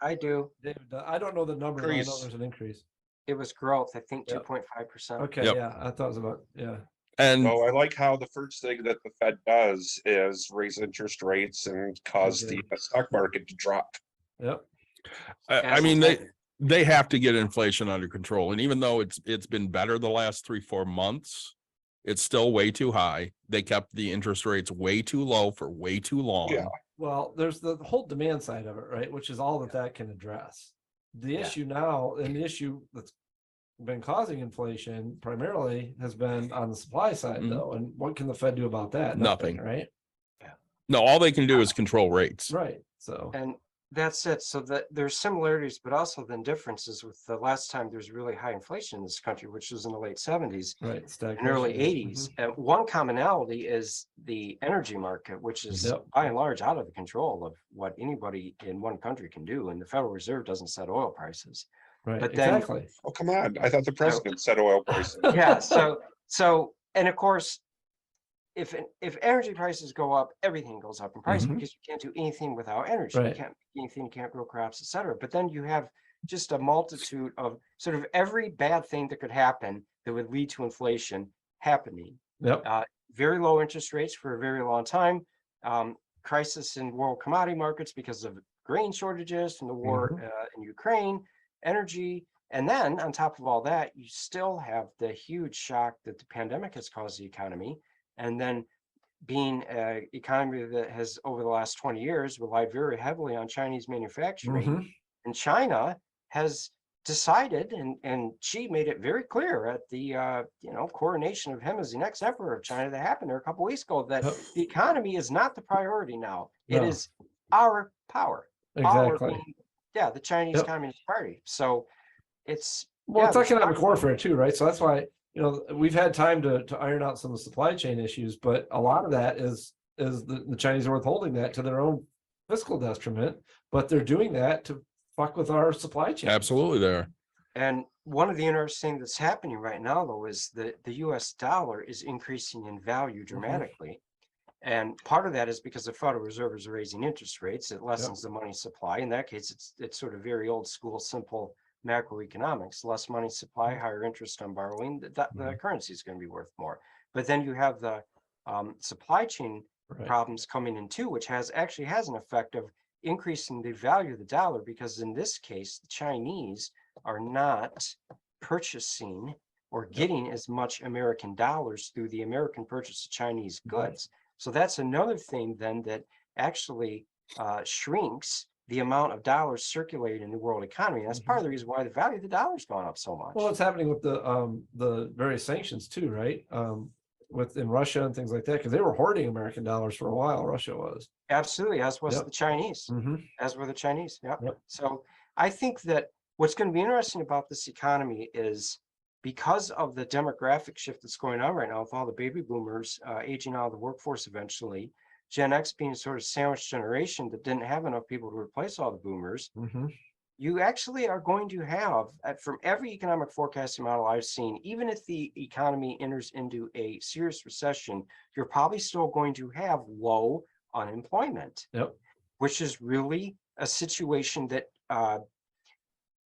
I do. David, I don't know the number, but I know Increase. there's an increase. It was growth, I think Yep. 2.5%. Okay, Yep. yeah, I thought it was about, yeah. And So I like how the first thing that the Fed does is raise interest rates and cause the stock market to drop. Yep. I As mean, intended. they have to get inflation under control. And even though it's been better the last 3-4 months, it's still way too high. They kept the interest rates way too low for way too long. Yeah. Well, there's the whole demand side of it, right? Which is all that can address. The issue now, and the issue that's been causing inflation primarily has been on the supply side, Mhm. though. And what can the Fed do about that? Nothing. Right? No, all they can do is control rates. Right. So And that's it. So that there's similarities, but also then differences with the last time there's really high inflation in this country, which was in the late 70s right, and early stagnation. 80s. And one commonality is the energy market, which is Yep. by and large out of the control of what anybody in one country can do. And the Federal Reserve doesn't set oil prices. Right. but then- Exactly. Oh, come on. I thought the president said oil prices. Yeah. So, and of course, if energy prices go up, everything goes up in price Mhm. because you can't do anything without energy. You Right. can't make anything, you can't grow crops, etc. But then you have just a multitude of sort of every bad thing that could happen that would lead to inflation happening. Yep. Very low interest rates for a very long time. Crisis in world commodity markets because of grain shortages from the war in Ukraine, energy. And then on top of all that, you still have the huge shock that the pandemic has caused the economy. And then being an economy that has over the last 20 years relied very heavily on Chinese manufacturing. Mhm. And China has decided, and Xi made it very clear at the coronation of him as the next emperor of China that happened there a couple weeks ago, that Yep. the economy is not the priority now. It No. is our power. Exactly. The Chinese Yep. Communist Party. So it's Well, it's the economic stock warfare too, right? So that's why, we've had time to iron out some of the supply chain issues, but a lot of that is the Chinese are withholding that to their own fiscal detriment, but they're doing that to fuck with our supply chain. Absolutely there. And one of the interesting that's happening right now, though, is that the US dollar is increasing in value dramatically. And part of that is because the Federal Reserve is raising interest rates. It lessens the money supply. In that case, it's sort of very old school, simple macroeconomics. Less money supply, higher interest on borrowing, the currency is going to be worth more. But then you have the supply chain Right. problems coming in too, which actually has an effect of increasing the value of the dollar, because in this case, the Chinese are not purchasing or getting as much American dollars through the American purchase of Chinese goods. So that's another thing then that actually shrinks the amount of dollars circulating in the world economy. And that's part of the reason why the value of the dollar's gone up so much. Well, it's happening with the various sanctions too, right? Within Russia and things like that, because they were hoarding American dollars for a while. Russia was. Absolutely, as was Yep. the Chinese, Mhm. as were the Chinese. Yeah. Yep. So I think that what's going to be interesting about this economy is because of the demographic shift that's going on right now with all the baby boomers aging out of the workforce eventually, Gen X being sort of sandwich generation that didn't have enough people to replace all the boomers, Mhm. you actually are going to have, from every economic forecasting model I've seen, even if the economy enters into a serious recession, you're probably still going to have low unemployment, Yep. which is really a situation that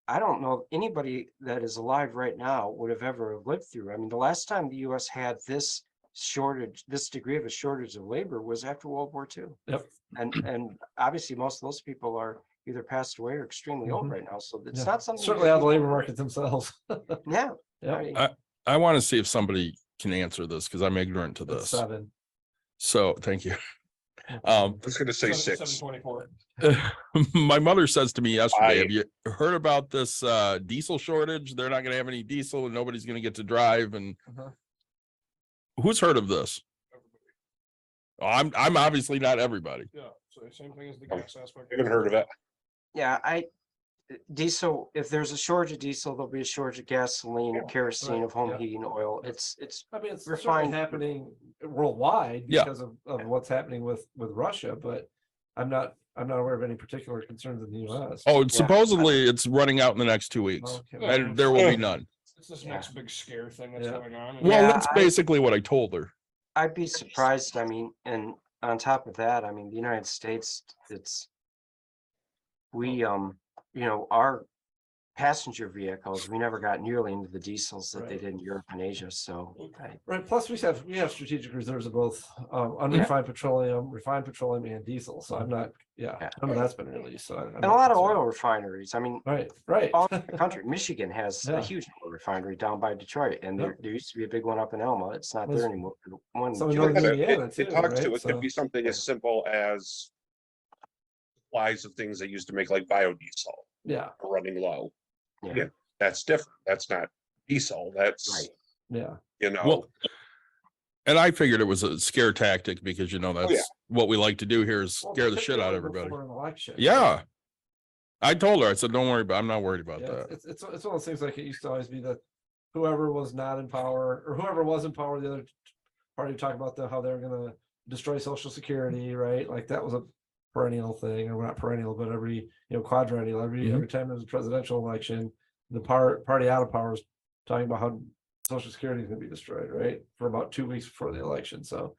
I don't know if anybody that is alive right now would have ever lived through. I mean, the last time the US had this degree of a shortage of labor was after World War II. Yep. And obviously most of those people are either passed away or extremely old right now. So it's Yeah. not something Certainly out of the labor market themselves. Yeah. Yep. I mean, I want to see if somebody can answer this because I'm ignorant to It's this. 7. So thank you. I was going to say 6. 724. My mother says to me yesterday, I- have you heard about this diesel shortage? They're not going to have any diesel and nobody's going to get to drive. And who's heard of this? Oh, I'm obviously not everybody. Yeah, so same thing as the Oh, gas aspect. I haven't heard of it. yeah, diesel, if there's a shortage of diesel, there'll be a shortage of gasoline or kerosene Right, of home yeah. heating oil. Yeah. It's I mean, it's We're certainly fine. happening worldwide Yeah. because of what's happening with Russia, but I'm not aware of any particular concerns in the US. Oh, supposedly it's running out in the next 2 weeks. Okay. And there will be none. It's this next big scare thing that's Yeah. going on. Well, Yeah, that's basically what I told her. I'd be surprised. I mean, and on top of that, I mean, the United States, our passenger vehicles, we never got nearly into the diesels that they Right. did in Europe and Asia. So Right. Plus, we have strategic reserves of both unrefined petroleum, refined petroleum, and diesel. So I'm not. Yeah. None of that's been released. So and a lot of oil refineries. I mean, Right. all over the country. Michigan has Yeah. a huge oil refinery down by Detroit, and there used to be a big one up in Elma. It's not Was- there anymore. One So in Like I northern said, Indiana, it too, talks to, right? it could be So- something as simple as supplies of things they used to make like biodiesel Yeah. are running low. Yeah. Yeah, that's different. That's not diesel. That's, Right. Yeah. you know, Well, and I figured it was a scare tactic because, that's what we like to do here is Well, scare the shit out of particularly everybody. before an election. Yeah. I told her, I said, don't worry about I'm not worried about Yeah, that. it's one of those things like it used to always be that whoever was not in power or whoever was in power, the other party talk about how they were going to destroy Social Security, right? Like that was a perennial thing, or not perennial, but every quadrennial, every time there's a presidential election, the party out of power is talking about how Social Security is going to be destroyed, right? For about 2 weeks before the election. So,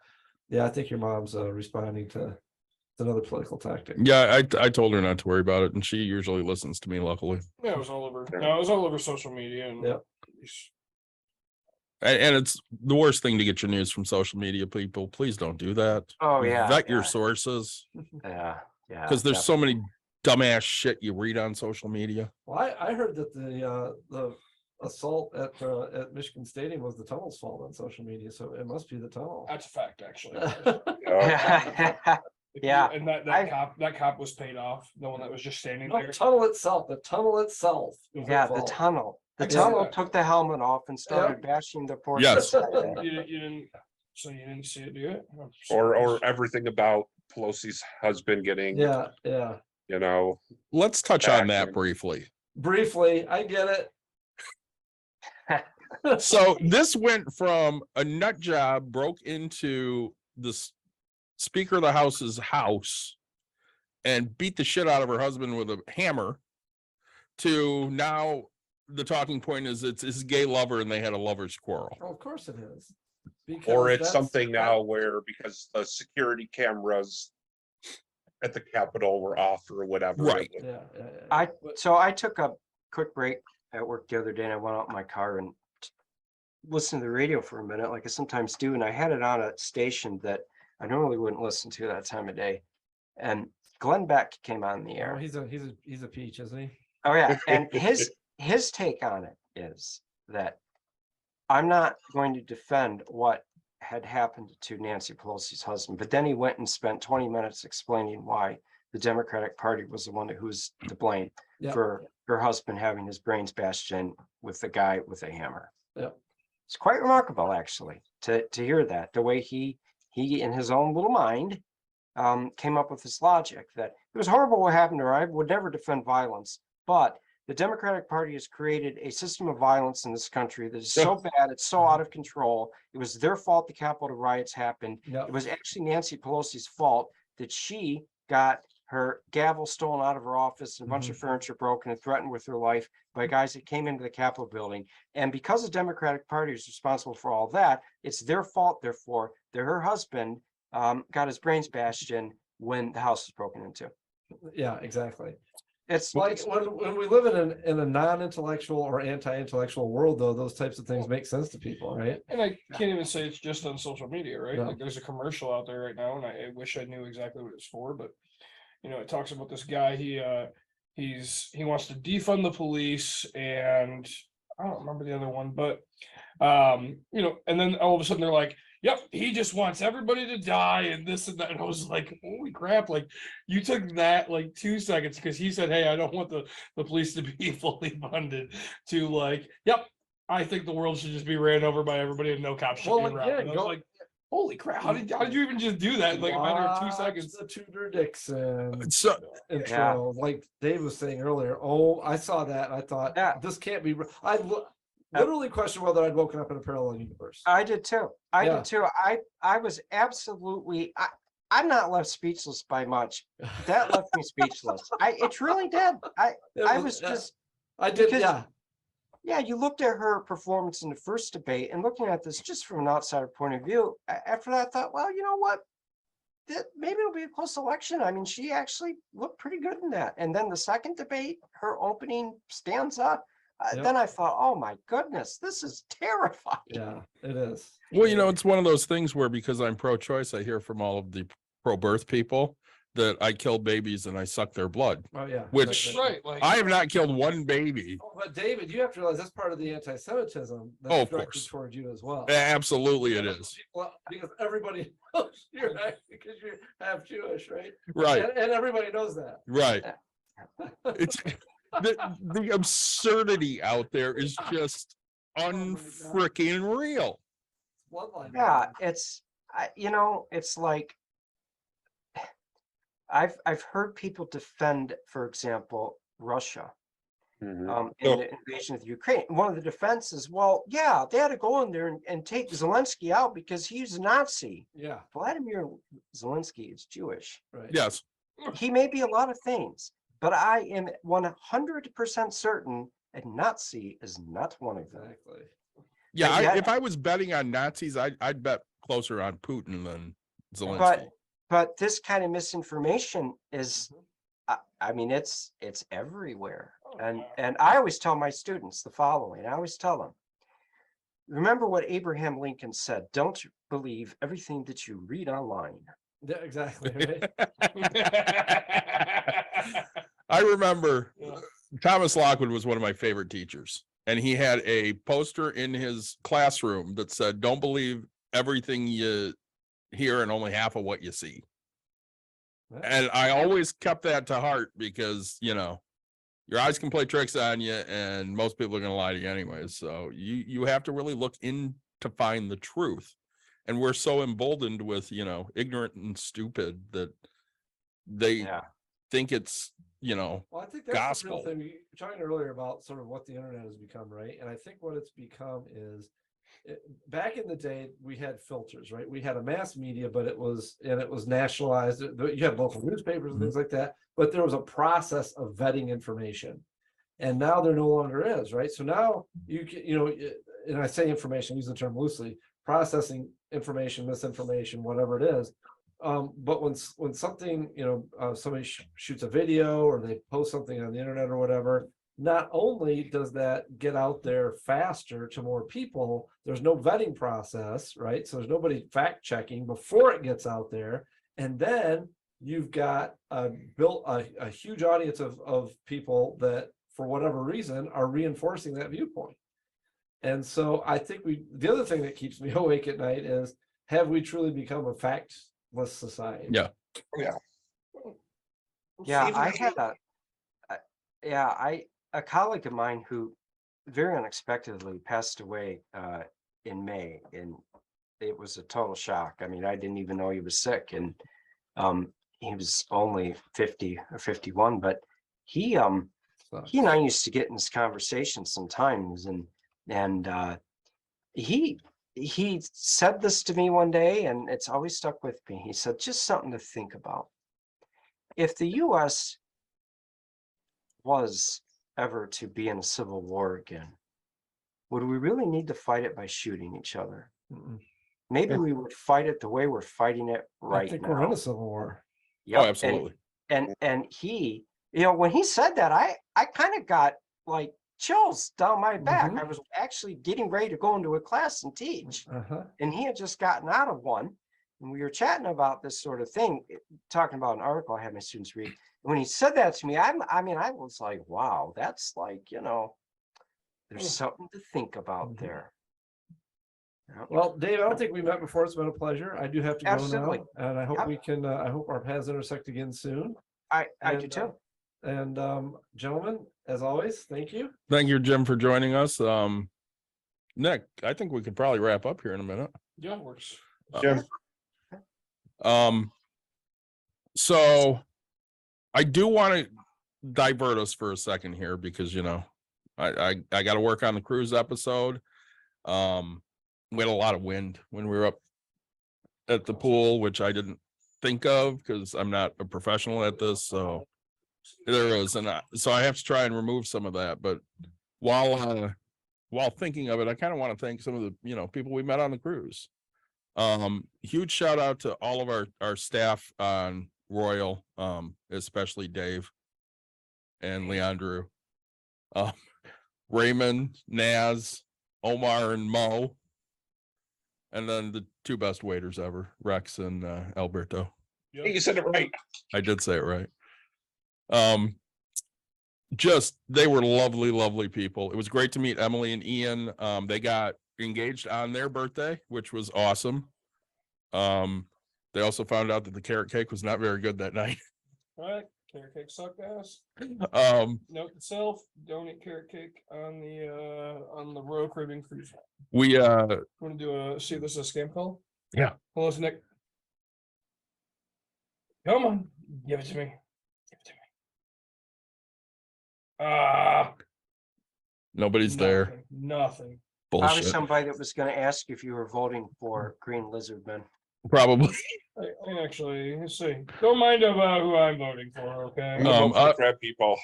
yeah, I think your mom's responding to another political tactic. Yeah, I told her not to worry about it, and she usually listens to me, luckily. Yeah, it was all over. No, it was all over social media. And Yeah. And it's the worst thing to get your news from social media, people. Please don't do that. Oh yeah. Vet your yeah. sources, Yeah. Yeah. because there's so many dumbass shit you read on social media. Well, I heard that the assault at Michigan Stadium was the tunnel's fault on social media, so it must be the tunnel. That's a fact, actually. Yeah. And that cop was paid off. The one that was just standing No, there. the tunnel itself. The Yeah, the tunnel. The Yeah. tunnel took the helmet off and started bashing the poor. Yes. You didn't. So you didn't see it do it. I'm or surprised. everything about Pelosi's husband getting, Yeah. you know, Let's touch on that Action. briefly. Briefly, I get it. So this went from a nut job broke into the Speaker of the House's house and beat the shit out of her husband with a hammer to now the talking point is it's his gay lover and they had a lover's quarrel. Well, of course it is. or Because it's that's- something now where because the security cameras at the Capitol were off or whatever. Right. Yeah. So I took a quick break at work the other day and I went out in my car and listened to the radio for a minute, like I sometimes do. And I had it on a station that I normally wouldn't listen to that time of day. And Glenn Beck came on the air. Oh, he's a peach, isn't he? Oh yeah, and his take on it is that I'm not going to defend what had happened to Nancy Pelosi's husband, but then he went and spent 20 minutes explaining why the Democratic Party was the one who was to blame for her husband having his brains bashed in with the guy with a hammer. Yep. It's quite remarkable, actually, to hear that the way he in his own little mind came up with this logic that it was horrible what happened to her. I would never defend violence, but the Democratic Party has created a system of violence in this country that is so bad, it's so out of control. It was their fault the Capitol riots happened. Yep. It was actually Nancy Pelosi's fault that she got her gavel stolen out of her office and a bunch of furniture broken and threatened with her life by guys that came into the Capitol building. And because the Democratic Party is responsible for all that, it's their fault, therefore, that her husband got his brains bashed in when the house was broken into. Yeah, exactly. It's Like when we live in a non-intellectual or anti-intellectual world, though, those types of things make sense to people, right? And I can't even say it's just on social media, right? No. Like there's a commercial out there right now, and I wish I knew exactly what it's for, but it talks about this guy. He wants to defund the police, and I don't remember the other one, but and then all of a sudden they're like, yep, he just wants everybody to die and this and that. And I was like, holy crap, like you took that like 2 seconds because he said, hey, I don't want the police to be fully funded, to like, yep, I think the world should just be ran over by everybody and no cops should be around. And I was like, holy crap, how did you even just do that in like a matter of 2 seconds? The Tudor Dixon So intro, like Dave was saying earlier. Oh, I saw that. I thought this can't be. I literally questioned whether I'd woken up in a parallel universe. I did too. I Yeah. did too. I was absolutely. I'm not left speechless by much. That left me speechless. It really did. I was just, I did, because- yeah. yeah, you looked at her performance in the first debate and looking at this just from an outsider point of view, after that I thought, well, you know what? Maybe it'll be a close election. I mean, she actually looked pretty good in that. And then the second debate, her opening stanza, Yep. then I thought, oh my goodness, this is terrifying. Yeah, it is. Well, you know, it's one of those things where because I'm pro-choice, I hear from all of the pro-birth people that I kill babies and I suck their blood, Oh, yeah. which Right, like. I have not killed one baby. Oh, but David, you have to realize that's part of the anti-Semitism Oh, that's of directed course. toward you as well. Absolutely it is. Well, because everybody knows you're because you're half Jewish, right? Right, And everybody knows that. right. It's the absurdity out there is just unfreaking real. Bloodline. Yeah, it's, it's like, I've heard people defend, for example, Russia. Mhm. In the invasion of Ukraine. One of the defenses, well, yeah, they had to go in there and take Zelensky out because he's a Nazi. Yeah, Vladimir Zelensky is Jewish. right. Yes. He may be a lot of things, but I am 100% certain a Nazi is not one of them. Exactly. Yeah, But yet- if I was betting on Nazis, I'd bet closer on Putin than Zelensky. But this kind of misinformation is, I mean, it's everywhere. And I always tell my students the following. I always tell them, remember what Abraham Lincoln said, don't believe everything that you read online. Yeah, exactly. Right? I remember Thomas Lockwood was one of my favorite teachers, and he had a poster in his classroom that said, don't believe everything you hear and only half of what you see. And I always kept that to heart because, you know, your eyes can play tricks on you and most people are going to lie to you anyways. So you have to really look in to find the truth. And we're so emboldened with, you know, ignorant and stupid that they think it's, you know, Well, I think that's the real gospel. thing. We were talking earlier about sort of what the internet has become, right? And I think what it's become is, back in the day, we had filters, right? We had a mass media, but it was nationalized. You had local newspapers and things like that, but there was a process of vetting information. And now there no longer is, right? So now you can, you know, and I say information, use the term loosely, processing information, misinformation, whatever it is. But when something, you know, somebody shoots a video or they post something on the internet or whatever, not only does that get out there faster to more people, there's no vetting process, right? So there's nobody fact checking before it gets out there. And then you've got built a huge audience of people that, for whatever reason, are reinforcing that viewpoint. And so I think the other thing that keeps me awake at night is, have we truly become a factless society? Yeah. Yeah, I had a colleague of mine who very unexpectedly passed away in May, and it was a total shock. I mean, I didn't even know he was sick, and he was only 50 or 51, but he and I used to get in this conversation sometimes, and he said this to me one day, and it's always stuck with me. He said, just something to think about. If the US was ever to be in a civil war again, would we really need to fight it by shooting each other? Maybe we would fight it the way we're fighting it right I think now. we're in a civil war. Yep. Oh, absolutely. And he, you know, when he said that, I kind of got like chills down my back. I was actually getting ready to go into a class and teach, and he had just gotten out of one, and we were chatting about this sort of thing, talking about an article I had my students read. And when he said that to me, I was like, wow, that's like, you know, there's something to think about there. Yep. Well, Dave, I don't think we met before. It's been a pleasure. I do have to Absolutely. go now, and I hope Yep. we can. I hope our paths intersect again soon. I do And, too. And gentlemen, as always, thank you. Thank you, Jim, for joining us. Nick, I think we could probably wrap up here in a minute. Yeah, works. Jim, So I do want to divert us for a second here because, you know, I got to work on the cruise episode. We had a lot of wind when we were up at the pool, which I didn't think of because I'm not a professional at this. So there is, and so I have to try and remove some of that. But while thinking of it, I kind of want to thank some of the people we met on the cruise. Huge shout out to all of our staff on Royal, especially Dave and Leandro, Raymond, Naz, Omar, and Mo, and then the two best waiters ever, Rex and Alberto. Hey, you said it right. I did say it right. Just they were lovely people. It was great to meet Emily and Ian. They got engaged on their birthday, which was awesome. They also found out that the carrot cake was not very good that night. Right, carrot cake sucked ass. Note to self: don't eat carrot cake on the Royal Caribbean cruise. We Want to do see this as a scam call? Yeah. Hello, it's Nick. Come on, give it to me. Give it to me. Nobody's there. Nothing. Probably Bullshit. somebody that was going to ask if you were voting for Green Lizard Men. Probably. I actually, let's see. Don't mind about who I'm voting for, okay? I'm gonna vote for the crab people.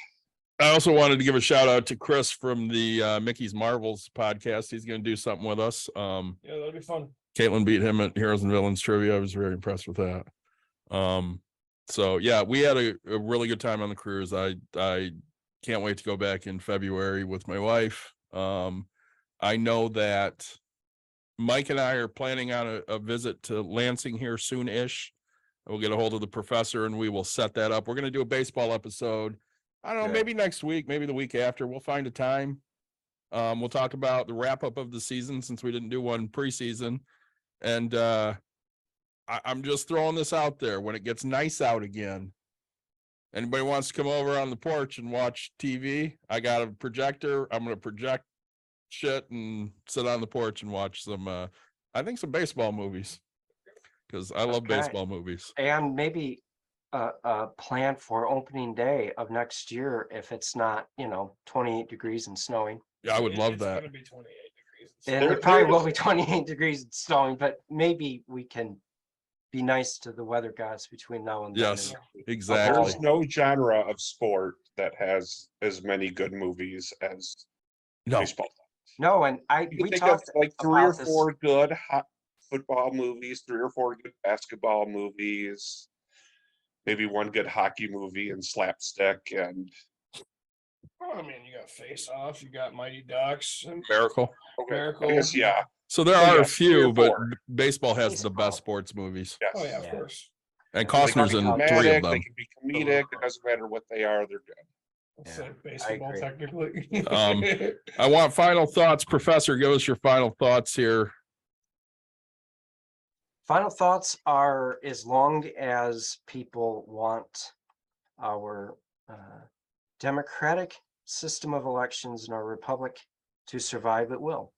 I also wanted to give a shout out to Chris from the Mickey's Marvels podcast. He's going to do something with us. Yeah, that'll be fun. Caitlin beat him at Heroes and Villains trivia. I was very impressed with that. So yeah, we had a really good time on the cruise. I can't wait to go back in February with my wife. I know that Mike and I are planning on a visit to Lansing here soon-ish. We'll get a hold of the professor and we will set that up. We're going to do a baseball episode. I don't know, maybe next week, maybe the week after. We'll find a time. We'll talk about the wrap up of the season since we didn't do one preseason. And I'm just throwing this out there. When it gets nice out again, anybody wants to come over on the porch and watch TV, I got a projector. I'm going to project shit and sit on the porch and watch some, I think some baseball movies because I love baseball movies. And maybe plan for opening day of next year if it's not, 28 degrees and snowing. Yeah, I would love It's that. gonna be 28 degrees. And it probably will be 28 degrees and snowing, but maybe we can be nice to the weather gods between now and then. Yes, exactly. There's no genre of sport that has as many good movies as baseball. No, and we think talked of like 3 or about 4 good hot football movies, 3 or 4 good basketball movies, maybe one good hockey movie and slapstick and. Oh, I mean, you got Face Off, you got Mighty Ducks, and Miracle. I guess, yeah. So there are yeah, a 3 or few, but 4. baseball has the best sports movies. Yes. oh yeah, of course. And They can Costner's be in 3 dramatic, of them. They can be comedic. It doesn't matter what they are. They're good. It's Yeah, like baseball, agree. technically. I want final thoughts. Professor, give us your final thoughts here. Final thoughts are, as long as people want our democratic system of elections in our republic to survive, it will.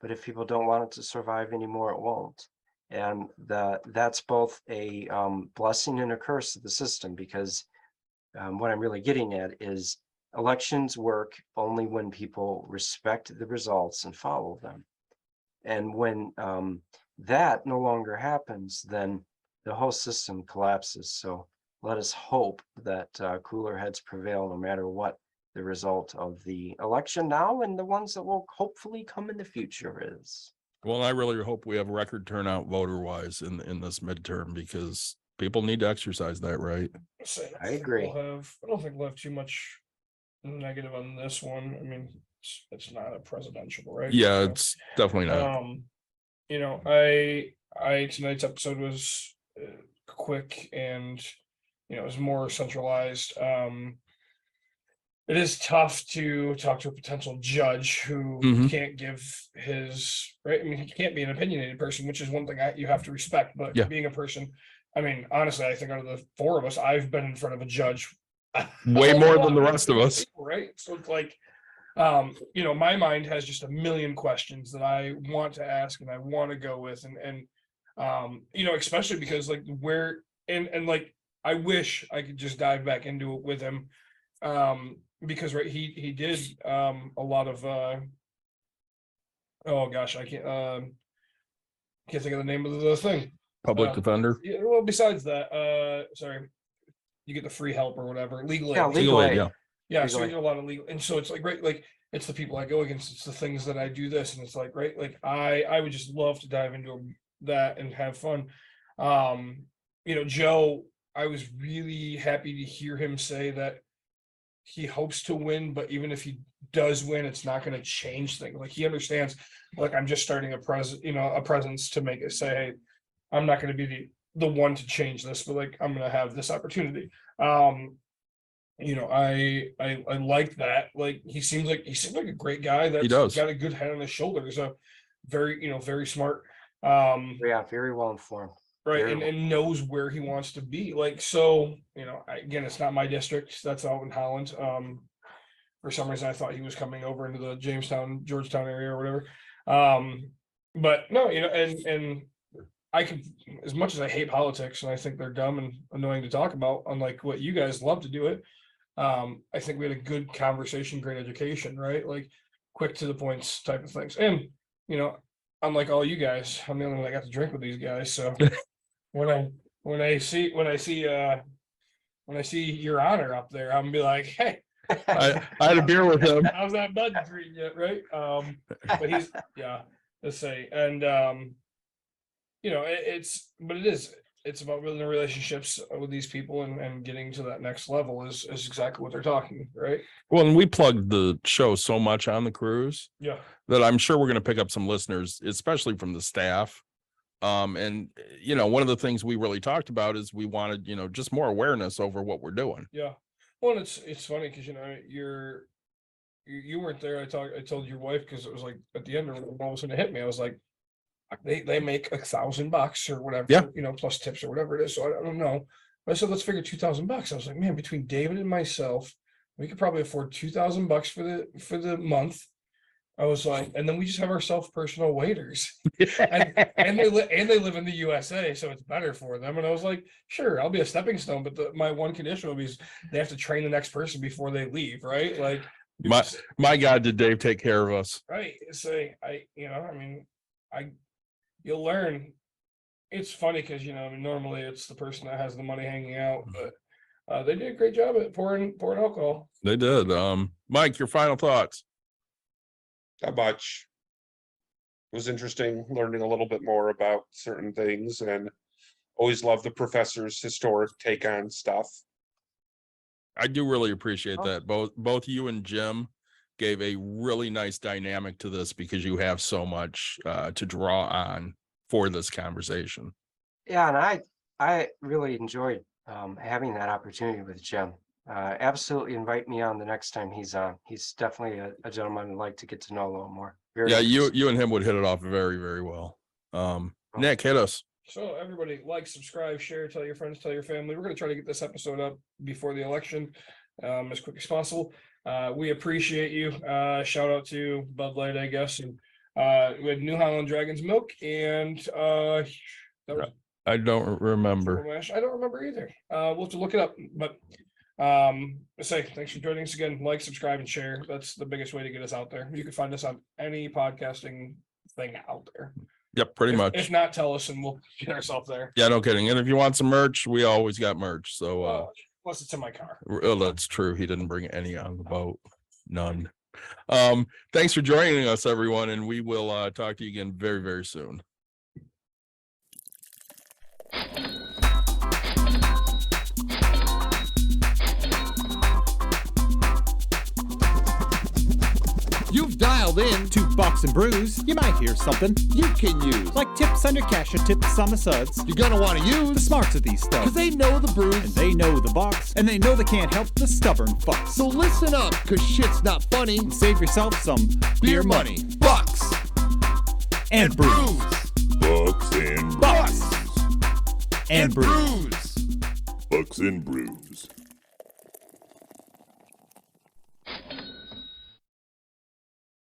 But if people don't want it to survive anymore, it won't. And that's both a blessing and a curse of the system, because what I'm really getting at is elections work only when people respect the results and follow them. And when that no longer happens, then the whole system collapses. So let us hope that cooler heads prevail no matter what the result of the election now and the ones that will hopefully come in the future is. Well, I really hope we have record turnout voter-wise in this midterm because people need to exercise that right. I agree. I don't think we'll have too much negative on this one. I mean, it's not a presidential, right? Yeah, So, it's definitely not. I tonight's episode was quick and it was more centralized. It is tough to talk to a potential judge who Mhm. can't give his right. I mean, he can't be an opinionated person, which is one thing you have to respect. But Yeah. being a person, I mean, honestly, I think out of the 4 of us, I've been in front of a judge Way more than the rest of us. right? So it's like, my mind has just a million questions that I want to ask and I want to go with, and especially because like where and like I wish I could just dive back into it with him, because right he did a lot of oh gosh, I can't think of the name of the thing. Public defender. Yeah, well, besides that, sorry, you get the free help or whatever, legal aid. Yeah, legal aid. Yeah. Yeah, so Legal you aid. get a lot of legal, and so it's like, right, like, it's the people I go against, it's the things that I do this, and it's like, right, like, I would just love to dive into that and have fun. Joe, I was really happy to hear him say that he hopes to win, but even if he does win, it's not going to change things. Like, he understands, like, I'm just starting a presence to make it say, hey, I'm not going to be the one to change this, but like, I'm going to have this opportunity. I like that. Like, he seems like a great guy that's does. got a good head on his shoulders. A very smart. Yeah, very well informed. Right, Very and knows where he wants to be. Like, so, again, it's not my district. That's out in Holland. For some reason, I thought he was coming over into the Jamestown, Georgetown area or whatever. But no, and I could, as much as I hate politics and I think they're dumb and annoying to talk about, unlike what you guys love to do it. I think we had a good conversation, great education, right? Like, quick to the points type of things. And, unlike all you guys, I'm the only one that got to drink with these guys. So when I see your honor up there, I'm gonna be like, hey, I had a beer with him. how's that bud treating you, right? But he's, let's say, and it's about building relationships with these people and getting to that next level is exactly what they're talking, right? Well, and we plugged the show so much on the cruise Yeah. that I'm sure we're going to pick up some listeners, especially from the staff. And one of the things we really talked about is we wanted, just more awareness over what we're doing. Yeah. Well, it's funny because you weren't there. I told your wife, because it was like at the end of it, all of a sudden it hit me. I was like, they make $1,000 or whatever, Yeah. Plus tips or whatever it is. So I don't know. But I said, let's figure $2,000. I was like, man, between David and myself, we could probably afford $2,000 for the month. I was like, and then we just have ourselves personal waiters, and they live in the USA, so it's better for them. And I was like, sure, I'll be a stepping stone, but my one condition will be they have to train the next person before they leave, right? Like, my God, did Dave take care of us? Right. So you'll learn. It's funny because normally it's the person that has the money hanging out, but they did a great job at pouring alcohol. They did. Mike, your final thoughts? Not much. It was interesting learning a little bit more about certain things, and always love the professor's historic take on stuff. I do really appreciate that. Both you and Jim gave a really nice dynamic to this because you have so much to draw on for this conversation. Yeah, and I really enjoyed having that opportunity with Jim. Absolutely invite me on the next time he's on. He's definitely a gentleman I'd like to get to know a little more. Very you and him would hit it off very, very well. Nick, hit us. So everybody, like, subscribe, share, tell your friends, tell your family. We're going to try to get this episode up before the election as quick as possible. We appreciate you. Shout out to Bud Light, I guess. And we had New Holland Dragon's Milk, and that was I don't remember. I don't remember either. We'll have to look it up. But thanks for joining us again. Like, subscribe, and share. That's the biggest way to get us out there. You can find us on any podcasting thing out there. Yep, pretty much. If not, tell us and we'll get ourselves there. Yeah, no kidding. And if you want some merch, we always got merch. So unless it's in my car. That's true. He didn't bring any on the boat. None. Thanks for joining us, everyone, and we will talk to you again very, very soon. You've dialed in to Bucks and Brews. You might hear something you can use, like tips on your cash or tips on the suds. You're gonna want to use the smarts of these stuff, cause they know the brews, and they know the Bucks, and they know they can't help the stubborn fucks. So listen up, cause shit's not funny, and save yourself some beer money. Bucks and Brews. Bucks and Bucks Brews. and Brews. Bucks and Brews.